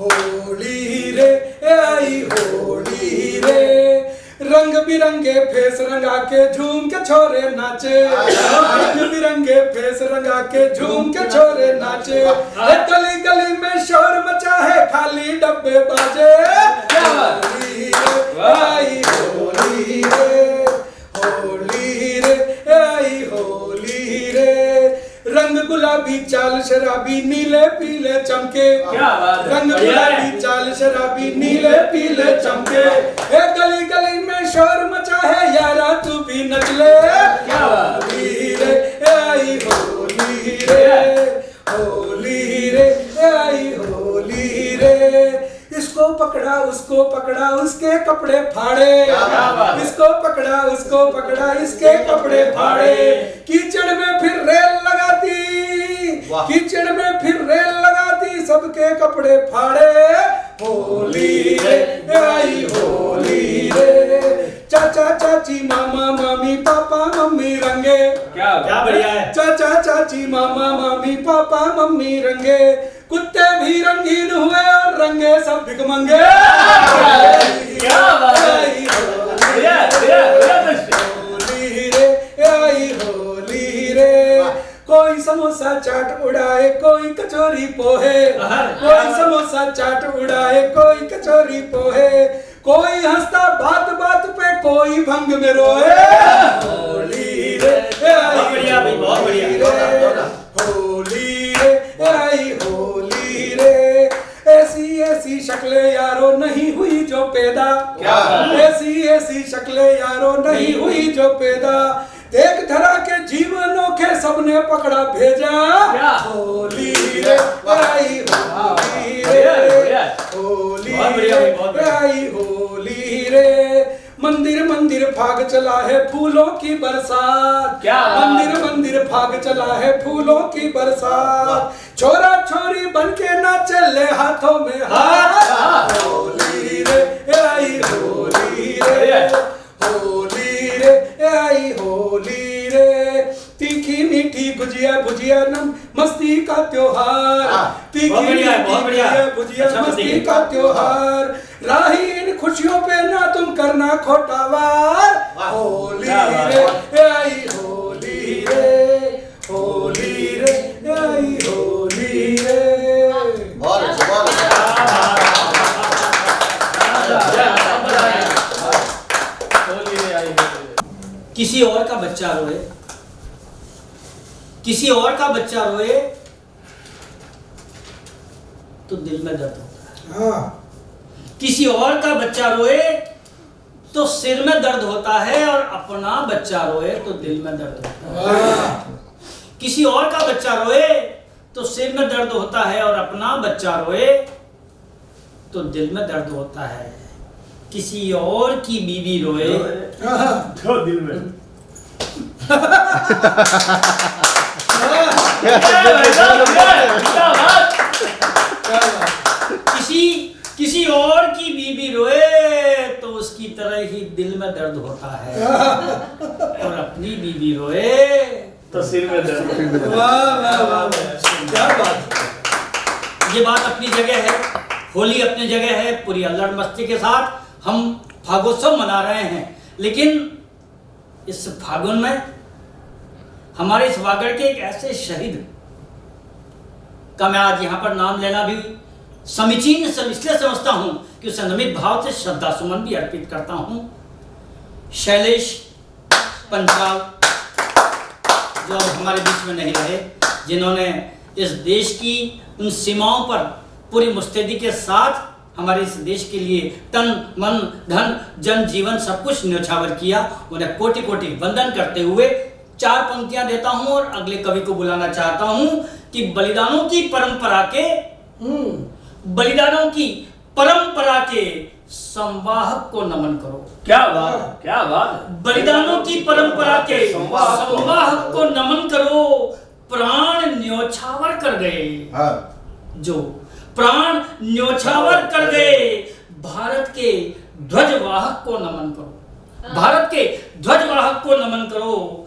होली रे आई होली रे, रंग बिरंगे फेस रंगा के झूम के छोरे नाचे, रंग बिरंगे फेस रंगा के झूम के छोरे नाचे। गली गली में शोर मचा है खाली डब्बे बाजे, होली रे आई होली रे, होली रे आई होली रे, रंग गुलाबी चाल शराबी नीले पीले चमके, रंग गुलाबी चाल शराबी नीले पीले चमके। गली गली में शोर मचा है यारा तू भी नच ले, होली रे आई होली रे, होली रे आई होली रे। इसको पकड़ा उसको पकड़ा उसके कपड़े फाड़े, इसको पकड़ा उसको पकड़ा इसके कपड़े फाड़े। कीचड़ में फिर रेल लगाती, कीचड़ में फिर रेल लगाती, सबके कपड़े फाड़े, होली रे आई होली रे। चाचा चाची मामा मामी पापा मम्मी रंगे, क्या बढ़िया है। चाचा चाची मामा मामी पापा मम्मी रंगे, कुत्ते भी रंगीन हुए और रंगे सब भिखमंगे। क्या बात है, होली रे आई होली रे, कोई समोसा चाट उड़ाए कोई कचौरी पोहे, कोई समोसा चाट उड़ाए कोई कचौरी पोहे, कोई हंसता बात बात पे कोई भंग में रोए, होली रे आई होली रे, होली रे आई होली रे। ऐसी ऐसी शक्लें यारो नहीं हुई जो पैदा, ऐसी ऐसी शक्लें यारो नहीं हुई जो पैदा, देख धरा के जीवनों के सबने पकड़ा भेजा, होली रे आई होली रे, होली रे आई होली रे। मंदिर मंदिर फाग चला है फूलों की बरसात, क्या मंदिर मंदिर फाग चला है फूलों की बरसात, छोरा छोरी बनके नाचे ले हाथों में हाथ, होली रे आई होली रे, होली रे आई होली रे, तीखी मीठी गुजिया गुजिया नम मस्ती का त्योहार, तीखी मीठी गुजिया गुजिया मस्ती का त्योहार, राही इन खुशियों पे ना तुम करना खोटा वार, होली रे आई होली रे, होली रे आई होली रे। बहुत अच्छा, बहुत अच्छा। किसी और का बच्चा रोए, किसी और का बच्चा रोए तो दिल में दर्द होता है। किसी और का बच्चा रोए तो सिर में दर्द होता है, और अपना बच्चा रोए तो दिल में दर्द होता है। किसी और का बच्चा रोए तो सिर में दर्द होता है, और अपना बच्चा रोए तो दिल में दर्द होता है। किसी और की बीवी रोए तो दिल में किसी और की बीवी रोए तो उसकी तरह ही दिल में दर्द होता है, और अपनी बीवी रोए तो सिर में दर्द। क्या बात, ये बात अपनी जगह है, होली अपनी जगह है, पूरी अल्लड़ मस्ती के साथ हम फागोत्सव मना रहे हैं। लेकिन इस फागुन में हमारे इस वागड़ के एक ऐसे शहीद का मैं आज यहाँ पर नाम लेना भी समीचीन इसलिए समझता हूँ कि उसे नमित भाव से श्रद्धा सुमन भी अर्पित करता हूँ। शैलेश पंचाल, जो अब हमारे बीच में नहीं रहे, जिन्होंने इस देश की उन सीमाओं पर पूरी मुस्तैदी के साथ हमारे इस देश के लिए तन मन धन जन जीवन सब कुछ न्यौछावर किया, उन्हें कोटि कोटि वंदन करते हुए 4 पंक्तियां देता हूं और अगले कवि को बुलाना चाहता हूं कि बलिदानों की परंपरा के संवाहक को नमन करो। क्या बात, क्या बात। बलिदानों की परंपरा के संवाहक को नमन करो, प्राण न्योछावर कर गए, जो प्राण न्योछावर कर गए, भारत के ध्वजवाहक को नमन करो, भारत के ध्वजवाहक को नमन करो।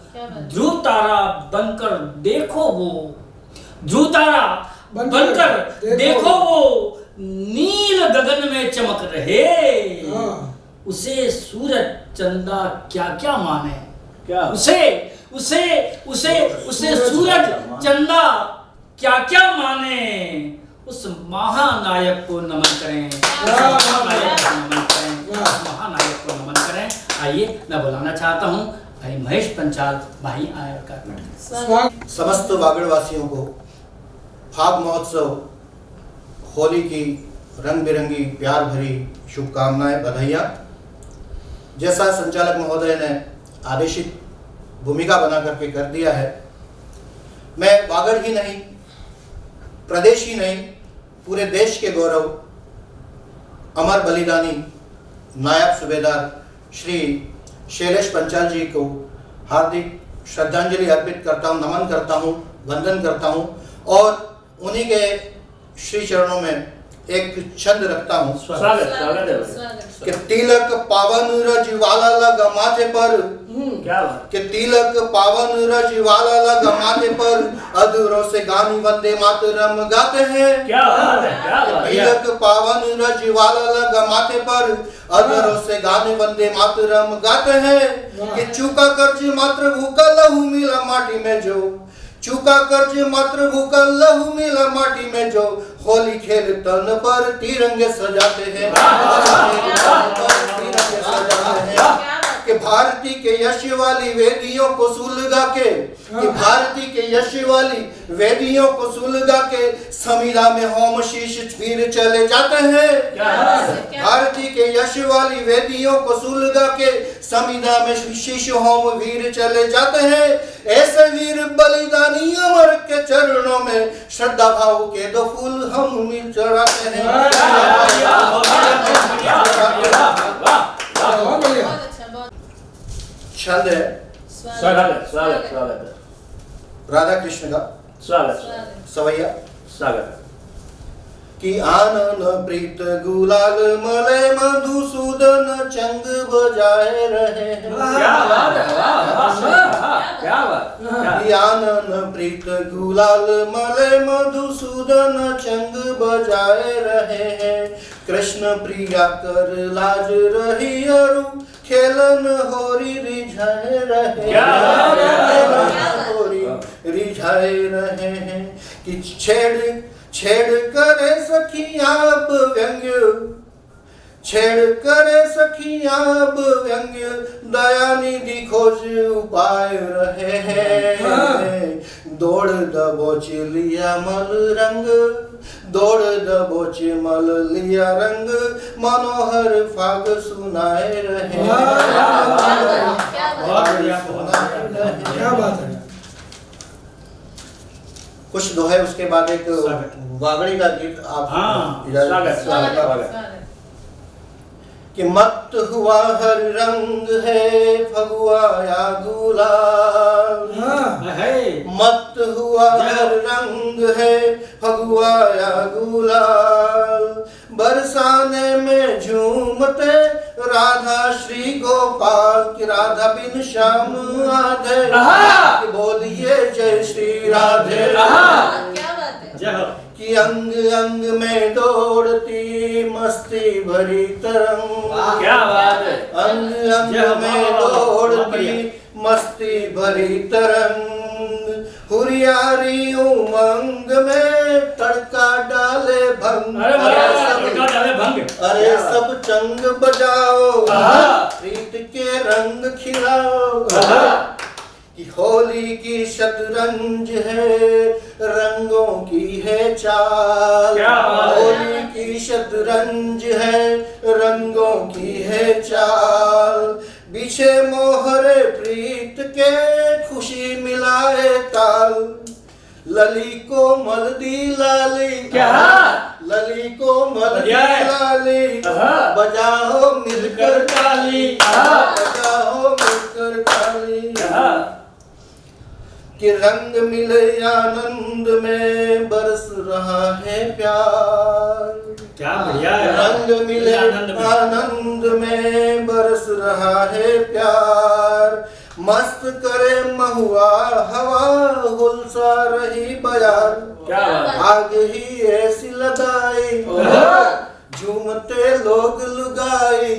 ध्रुव तारा बनकर देखो वो, ध्रुव तारा बनकर देखो वो, नील गगन में चमक रहे, उसे सूरज चंदा क्या क्या माने, क्या उसे सूरज चंदा क्या क्या माने, उस महानायक को नमन करें, महानायक को नमन करें। आइए मैं बुलाना चाहता हूँ भाई महेश पंचाल, भाई आयर का। समस्त वागड़वासियों को फाग महोत्सव होली की रंग बिरंगी प्यार भरी शुभकामनाएं, बधाइयाँ। जैसा संचालक महोदय ने आदेशित भूमिका बना करके कर दिया है, मैं वागड़ ही नहीं, प्रदेश ही नहीं, पूरे देश के गौरव अमर बलिदानी नायब सूबेदार श्री शैलेश पंचाल जी को हार्दिक श्रद्धांजलि अर्पित करता हूँ, नमन करता हूँ, वंदन करता हूँ, और उन्हीं के श्री चरणों में एक छंद रखता हूँ। स्वागत है कि तिलक पावन रजवाला लगा माथे पर, क्या बात, कि तिलक पावन रजवाला लगा माथे पर, अधूरों से गानी वंदे मातरम गाते हैं। क्या बात है, क्या बात है। तिलक पावन रजवाला लगा माथे पर, अधूरों से गानी वंदे मातरम गाते हैं। कि चूका कर्ज मात्र भूखा लहू मिला माटी में जो, चूका कर्ज मात्र भूखा लहू मिला माटी में जो, होली खेल तन पर तिरंगे सजाते हैं, तिरंगे सजाते हैं। कि भारती के यश वाली वेदियों को सुलगा के, कि भारती के यश वाली वेदियों को सुलगा के, समीरा में होम शीश फिर चले जाते हैं। भारती के यश वाली वेदियों को सुलगा के, समीरा में शीश होम वीर चले जाते हैं। ऐसे वीर बलिदानी अमर के चरणों में, श्रद्धा भाव के 2 फूल हम मिल चढ़ाते हैं। छंद है स्वागत स्वागत स्वागत राधा कृष्ण का स्वागत सवैया स्वागत कि आनन प्रीत गुलाल मलय मधुसूदन चंग बजाए रहे हैं। क्या बात है, वाह वाह वाह, क्या बात कि आनन प्रीत गुलाल मलय मधुसूदन चंग बजाए रहे हैं। कृष्ण प्रिया कर लाज रही अरु खेलन होरी रिझाए रहे हैं। होरी रिझाए रहे हैं कि छेड़ करे सखियां अब व्यंग्य, छेड़ करे सखियां अब व्यंग्य, दयानिधि खोज उपाय रहे हैं। दौड़ दबोच लिया मल रंग, दौड़ दबोच मल लिया रंग, मनोहर फाग सुनाए रहे हैं। क्या बात है। कुछ दोहे उसके बाद एक वागड़ी का गीत आप स्वागत स्वागत कि मत हुआ हर रंग है फगुआ या गुलाल, मत हुआ हर रंग है फगुआ या गुलाल, बरसाने में झूमते राधा श्री गोपाल की राधा बिन श्याम आधे, बोलिए जय श्री राधे। क्या बात है। कि अंग अंग में दौड़ती मस्ती भरी तरंग, क्या बात है। अंग अंग में दौड़ती मस्ती भरी तरंग, हुरियारी उमंग में तड़का डाले भंग। अरे सब चंग बजाओ प्रीत के रंग खिलाओ, कि होली की शतरंज है रंगों की है चाल। होली की शतरंज है रंगों की है चाल, बिछे मोहरे प्रीत के खुशी मिलाए ताल। लली को मलदी लाली, लली को मलदी लाली, बजाओ मिलकर ताली, बजाओ मिलकर ताली। कि रंग मिले आनंद में बरस रहा है प्यार, क्या बढ़िया है। रंग मिले आनंद में बरस रहा है प्यार, मस्त करे महुआ हवा गुलसा रही बयार। आग ही ऐसी लगाई झूमते लोग लुगाई,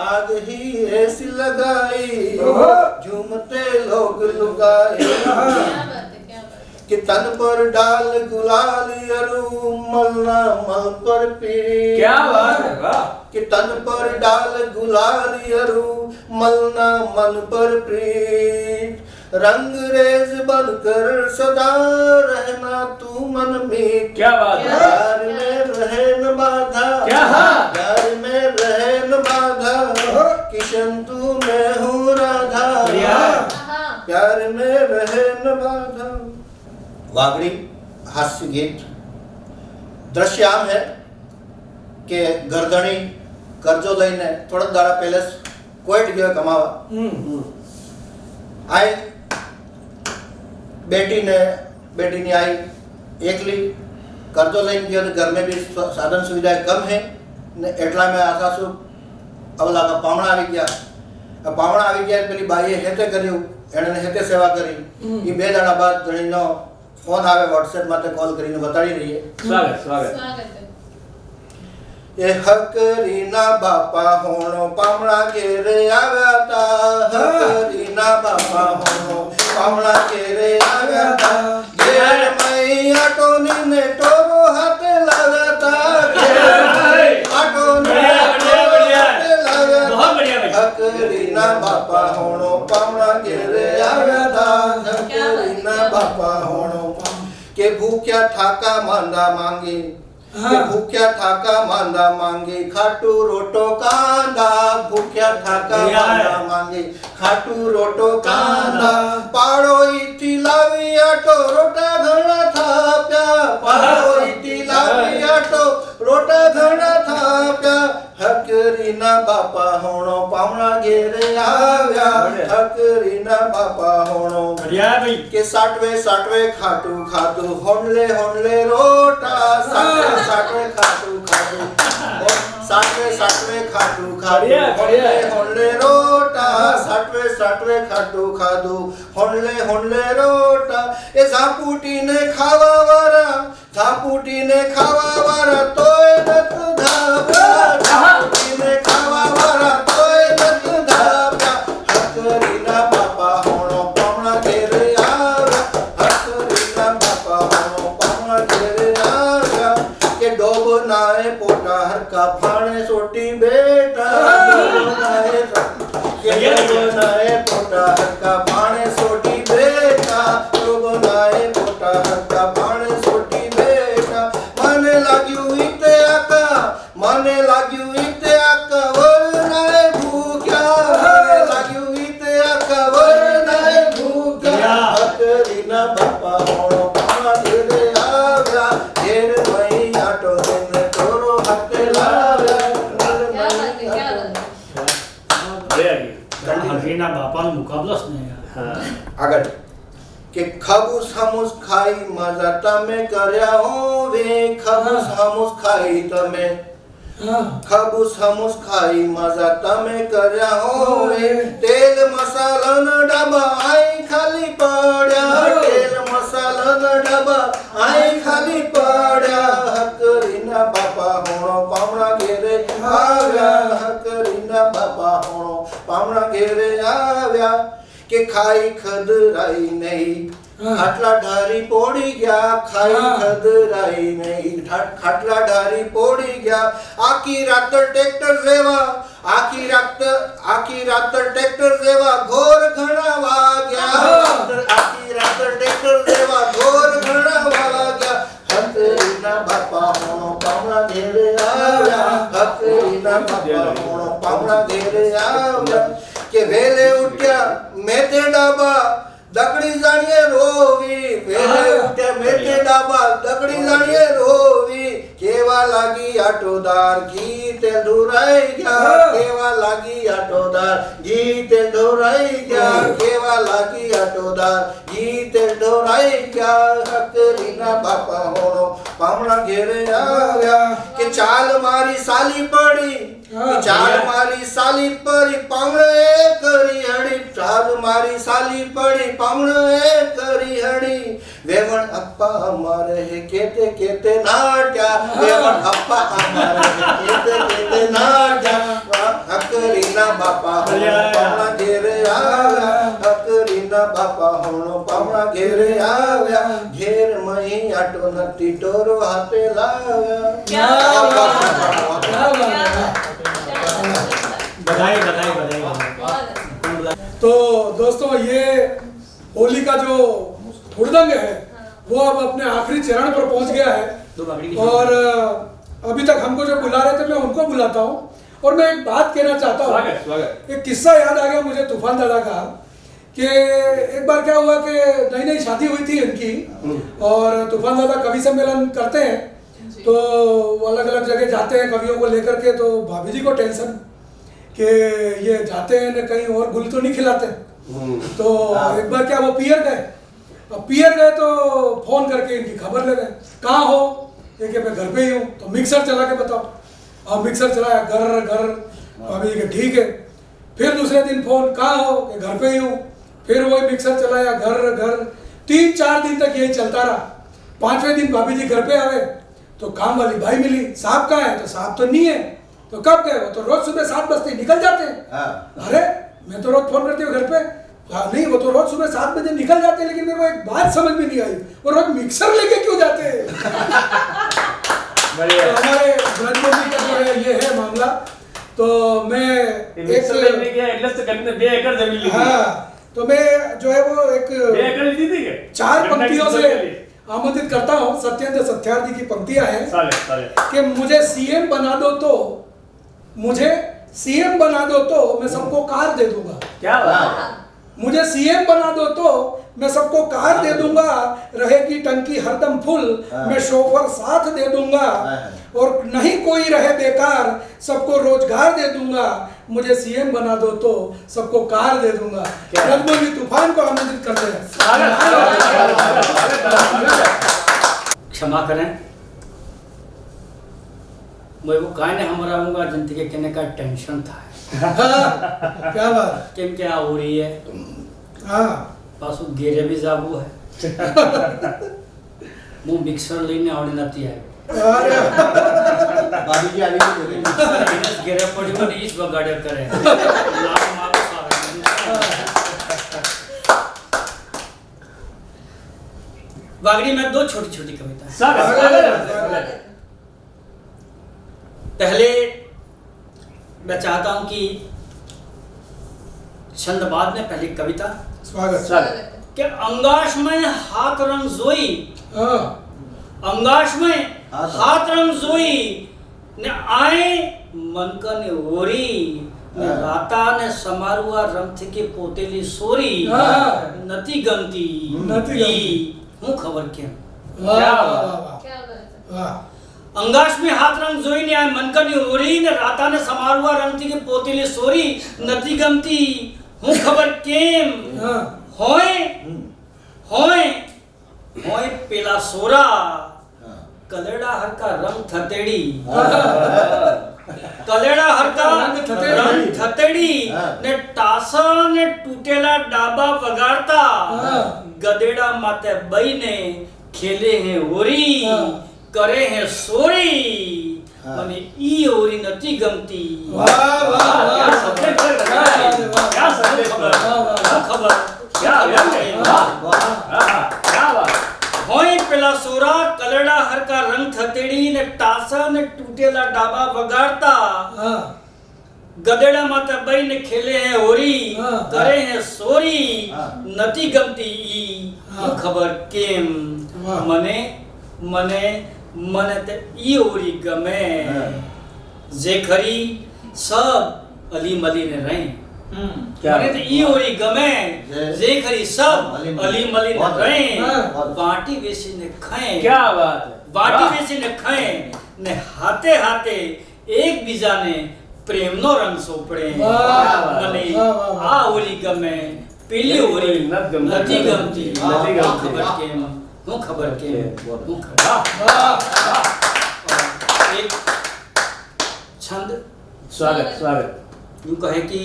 आग ही ऐसी लगाई झूमते लोग लुगाई। कि तन पर डाल गुलाल अरु मलना मल पर पीर। क्या बात है, वाह। कि तन पर डाल गुलाल अरु मलना मन पर प्रीत, रंग रेज बनकर सदा रहना तू मन में। क्या बात है। प्यार में रहे न बाधा, प्यार में रहे न बाधा, किशन तू मैं हूँ राधा, प्यार में रहे न बाधा। वागड़ी हास्य गीत दृश्य आम है કે ગરદણી કરજો લઈને થોડા દાડા પહેલે કોઈટ ગયો કમાવા આય બેટીની आई એકલી કરજો લઈને ગયો घर में भी साधन सुविधाएं कम है ने એટલા में આસાસુ અવલા का પામણા આવી ગયા પામણા આવી ગયા પેલી બાઈએ હેતે કર્યું એણે હેતે સેવા કરી એ બે દાડા બાદ ધણીનો फोन आवे व्हाट्सएप माते कॉल કરીને બતાડી રહીએ। स्वागत ये हकरीना बापा होनो पामणा घेरे आव्या ता, हकरीना बापा होनो पामणा घेरे आव्या ता, घेर मैया टोनी ने टोरो हाथे लाव्या ता, घेर मैया टोनी ने टोरो हाथे लाव्या ता, हकरीना बापा होनो पामणा घेरे आव्या ता, हकरीना बापा होनो के भूख्या ठाका मांदा मांगे, के भूख्या ठाका मांदा मांगे, खाटू रोटो कांदा, भूख्या ठाका मांदा मांगे, खाटू रोटो कांदा, पाड़ो इथी लावी आटो रोटा घणा थाप्या, पाड़ो इथी लावी आटो रोटा घणा थाप्या, हकरीना बापा होणो पामणा घेरे आव्या हकरी ना बापा होनो बढ़िया है भाई। के साटवे खाटू खाटू होनले रोटा साटवे खाटू खाटू साटवे खाटू खाटू होनले रोटा साटवे खाटू खाटू होनले रोटा ए झापुटी ने खावा वारा तोय नत धाब्या झापुटी ने खावा वारा तोय नत धाब्या हकरी ना बापा होनो पावना घेरे आव्या हकरी ना बापा होनो पावना घेरे आव्या के डोब नाए पोटा हर का फाणे सोटी बेटा डोब नाए पोटा हर का फाणे सोटी बेटा डोब नाए पोटा हर का फाणे सोटी बेटा मने लाग्यू इते आका वर नाए भूख्या मने लाग्यू इते आका वर नाए भूख्या हकरी ना बापा होनो पावना घेरे आव्या घेर मई आटो देने तोरो हते लाव्या हरीना बापा मुकाबला नहीं। આગળ કે ખબુસ હમુસ ખાઈ મજા તમે કર્યા હોવે ખબુસ હમુસ ખાઈ તમે ખબુસ હમુસ ખાઈ મજા તમે કર્યા હોવે તેલ મસાલાના ડબ્બા આઈ ખાલી પડ્યા તેલ મસાલાના ડબ્બા આઈ ખાલી પડ્યા હકરીના બાપા હોણો પામણા ઘેરે આવ્યા હકરીના બાપા હોણો પામણા ઘેરે આવ્યા के खाई खदराई नहीं खाटला ढारी पोड़ी गया खाई खदराई नहीं खाटला ढारी पोड़ी गया आखी रात ट्रैक्टर जेवा घोर घड़ा वाग्या आखी रात ट्रैक्टर जेवा घोर घड़ा वाग्या हकरीना बापा होनो पावना घेरे आव्या हकरीना बापा होनो पावना घेरे आव्या के वेले उठ्या मेते डाबा दकड़ी जानिए रोवी वेले उठ्या मेते डाबा दकड़ी जानिए रोवी केवा लागी आटोदार घी तेल ढोराई गया केवा लागी आटोदार घी तेल ढोराई गया केवा लागी आटोदार घी तेल ढोराई गया हकरीना बापा होनो पामणा घेरे आव्या के चाल मारी साली पड़ी चाल मारी साली पड़ी पामणे करी हड़ी चाल मारी साली पड़ी पामणे करी हड़ी वेवण अप्पा हमारे है केते केते नाट्या वेवण अप्पा हमारे है केते केते नाट्या हकरीना बापा होनो पामणा घेरे आव्या हकरीना बापा होनो पामणा घेरे आव्या घेर मही आटो नती टोरो हाथे लाव्या बधाई। तो दोस्तों ये होली का जो हुड़दंग है वो अब अपने आखिरी चरण पर पहुंच गया है और अभी तक हमको जो बुला रहे थे मैं उनको बुलाता हूँ और मैं एक बात कहना चाहता हूँ। एक किस्सा याद आ गया मुझे तूफान दादा का कि एक बार क्या हुआ कि नई नई शादी हुई थी इनकी और तूफान दादा कवि सम्मेलन करते हैं तो अलग अलग जगह जाते हैं कवियों को लेकर के। तो भाभी जी को टेंशन कि ये जाते हैं न कहीं और गुल तो नहीं खिलाते। तो एक बार क्या वो पियर गए तो फोन करके इनकी खबर ले गए कहाँ हो ये कि मैं घर पे ही हूँ। तो मिक्सर चला के बताओ। अब मिक्सर चलाया घर भाभी जी ठीक है। फिर दूसरे दिन फोन कहाँ हो कि घर पे ही हूँ। फिर वही मिक्सर चलाया घर 3-4 दिन तक यही चलता रहा। 5वें दिन भाभी जी घर पे आए तो काम वाली भाई मिली साहब कहाँ है तो साहब तो नहीं है। तो कब गए वो तो रोज सुबह 7 बजते निकल जाते हैं। अरे मैं तो रोज फोन करती हूँ घर पे नहीं वो तो रोज सुबह 7 बजे निकल जाते हैं। लेकिन मेरे को एक बात समझ में नहीं आई वो रोज मिक्सर लेके क्यों जाते हैं। तो हमारे ब्रजमोहन का जो है ये है मामला। तो मैं तो मैं जो है वो एक 4 पंक्तियों से आमंत्रित करता हूँ। सत्येंद्र सत्यार्थी की पंक्तियां हैं कि मुझे सीएम बना दो तो मैं सबको कार दे दूंगा। क्या बात। मुझे सीएम बना दो तो मैं सबको कार दे दूंगा, रहेगी टंकी हरदम फुल, मैं शोफर साथ दे दूंगा, और नहीं कोई रहे बेकार, सबको रोजगार दे दूंगा, मुझे सीएम बना दो तो सबको कार दे दूंगा। ब्रजमोहन तूफान को आमंत्रित करते हैं। क्षमा करें, मैं वो काहे ने हमारा हूँगा जनता के कहने का टेंशन था। क्या बात केम क्या हो रही है? हाँ पासो गेरे भी जाबू है। मुँह मिक्सर लेने आवड़े नती है। अरे बाबी जी आगे बोले इस गेरे पड़ी वो नहीं इस बगाड़े करे। लाभ मारो सारे। वागड़ी में दो छोटी छोटी कविता। पहले मैं चाहता हूं कि छंद बाद में पहली कविता स्वागत कि अंगाश में हाथ रंग जोई, अंगाश में हाथ रंग जोई ने आए मन का ने ओरी ने राता ने समारुआ रंग थे के पोतेली सोरी नती गंती हूँ खबर क्या अंगाश में हाथ रंग जोई ने आए मन का ने ओरी ने राता ने समारुआ रंग थी के पोतेली सोरी नती गंती हूँ खबर केम होए होए होए पेला सोरा कलेड़ा हर का रंग थतेड़ी कलेड़ा हर का रंग थतेड़ी ने टासा ने टूटेला डाबा वगाड़ता गदेड़ा माते बई ने खेले हैं ओरी करे हैं सोरी मने ई ओरी नती गमती। क्या खबर क्या होई पेला सोरा कलड़ा हर का रंग थतेड़ी ने टासा ने टूटेला डाबा वगाड़ता गदेड़ा माता बई ने खेले हैं होरी करे हैं सोरी नती गमती ई खबर केम मने मने मने ते ई ओरी गमे जेखरी सब अली मली ने रहे मने ते ई ओरी गमे जेखरी सब अली मली ने रहे बाटी वेसी ने खाए। क्या बात है? बाटी वेसी ने खाए ने हाथे हाथे एक बीजा ने प्रेम नो रंग सोपड़े मने आ ओरी गमे पीली ओरी नती गमती खबर के वो खबर के वो एक छंद स्वागत यूं कहे कि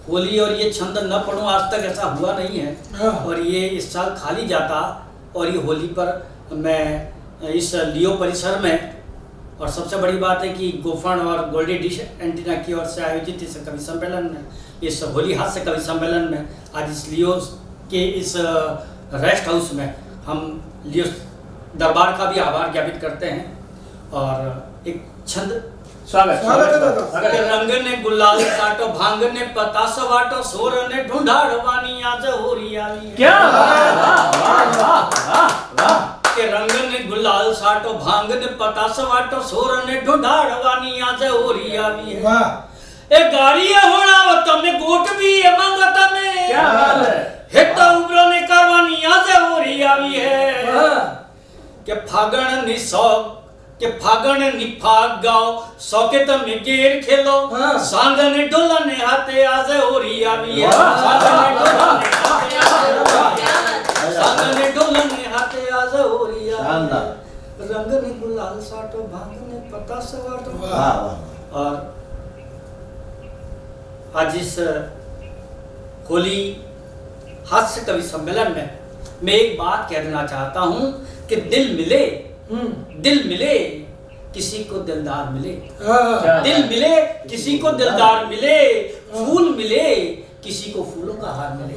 होली और ये छंद न पढ़ूं आज तक ऐसा हुआ नहीं है और ये इस साल खाली जाता और ये होली पर मैं इस लियो परिसर में और सबसे बड़ी बात है कि गोफन और गोल्डी डिश एंटीना की ओर से आयोजित इस कवि सम्मेलन में इस होली हास्य कवि सम्मेलन में आज इस लियो के इस रेस्ट हाउस में हम लियो दरबार का भी आभार ज्ञापित करते हैं और एक छंद स्वागत रंग ने गुलाल साटो भांग ने पता सवाटो सोर ने ढूंढाड़वानी आज हो रही आई। क्या के रंग ने गुलाल साटो भांग ने पता सवाटो सोर ने ढूंढाड़वानी आज हो रही आई है। ए गाड़ी है होना वो तमे गोट भी है मंगता में। क्या बात है? हेता उबरो ने करवानी आज हो रही आई है के फागण नि सौग के फागण निफाग गाओ सौके तम गेर खेलो सांगन डोलन हाथे आज हो रही आवी है सांगन डोलन हाथे आज हो रही है रंग ने गुलाल साटो भांग ने पता सवाटो। और आज इस होली हास्य कवि सम्मेलन में मैं एक बात कहना चाहता हूं कि दिल मिले किसी को दिलदार मिले दिल मिले किसी को दिलदार मिले फूल मिले किसी को फूलों का हार मिले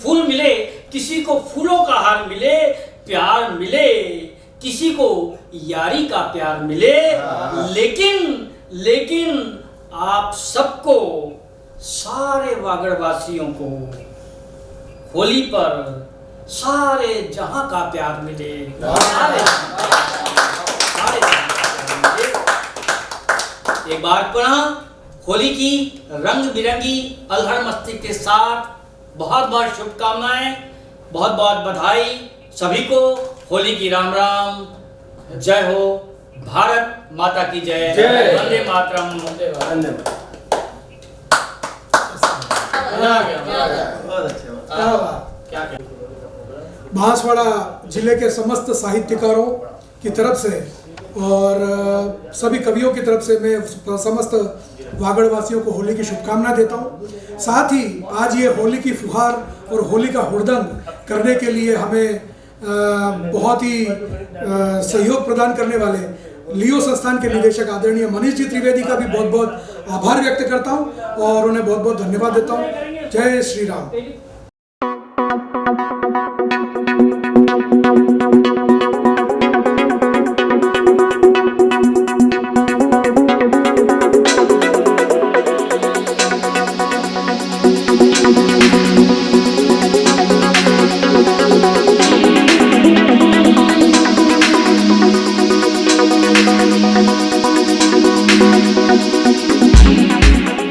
फूल मिले किसी को फूलों का हार मिले प्यार मिले किसी को यारी का प्यार मिले लेकिन आप सबको सारे वागड़वासियों को होली पर सारे जहां का प्यार मिले एक बार पुनः होली की रंग बिरंगी अल्हड़ मस्ती के साथ बहुत बहुत शुभकामनाएं, बहुत बहुत बधाई सभी को। होली की राम राम, जय हो, भारत माता की जय, वंदे मातरम। धन्यवाद। बांसवाड़ा जिले के समस्त साहित्यकारों की तरफ से और सभी कवियों की तरफ से मैं समस्त वागड़ वासियों को होली की शुभकामना देता हूँ। साथ ही आज ये होली की फुहार और होली का हुड़दंग करने के लिए हमें बहुत ही सहयोग प्रदान करने वाले लियो संस्थान के निदेशक आदरणीय मनीष जी त्रिवेदी का भी बहुत बहुत आभार व्यक्त करता हूँ और उन्हें बहुत बहुत धन्यवाद देता हूँ। जय श्री राम।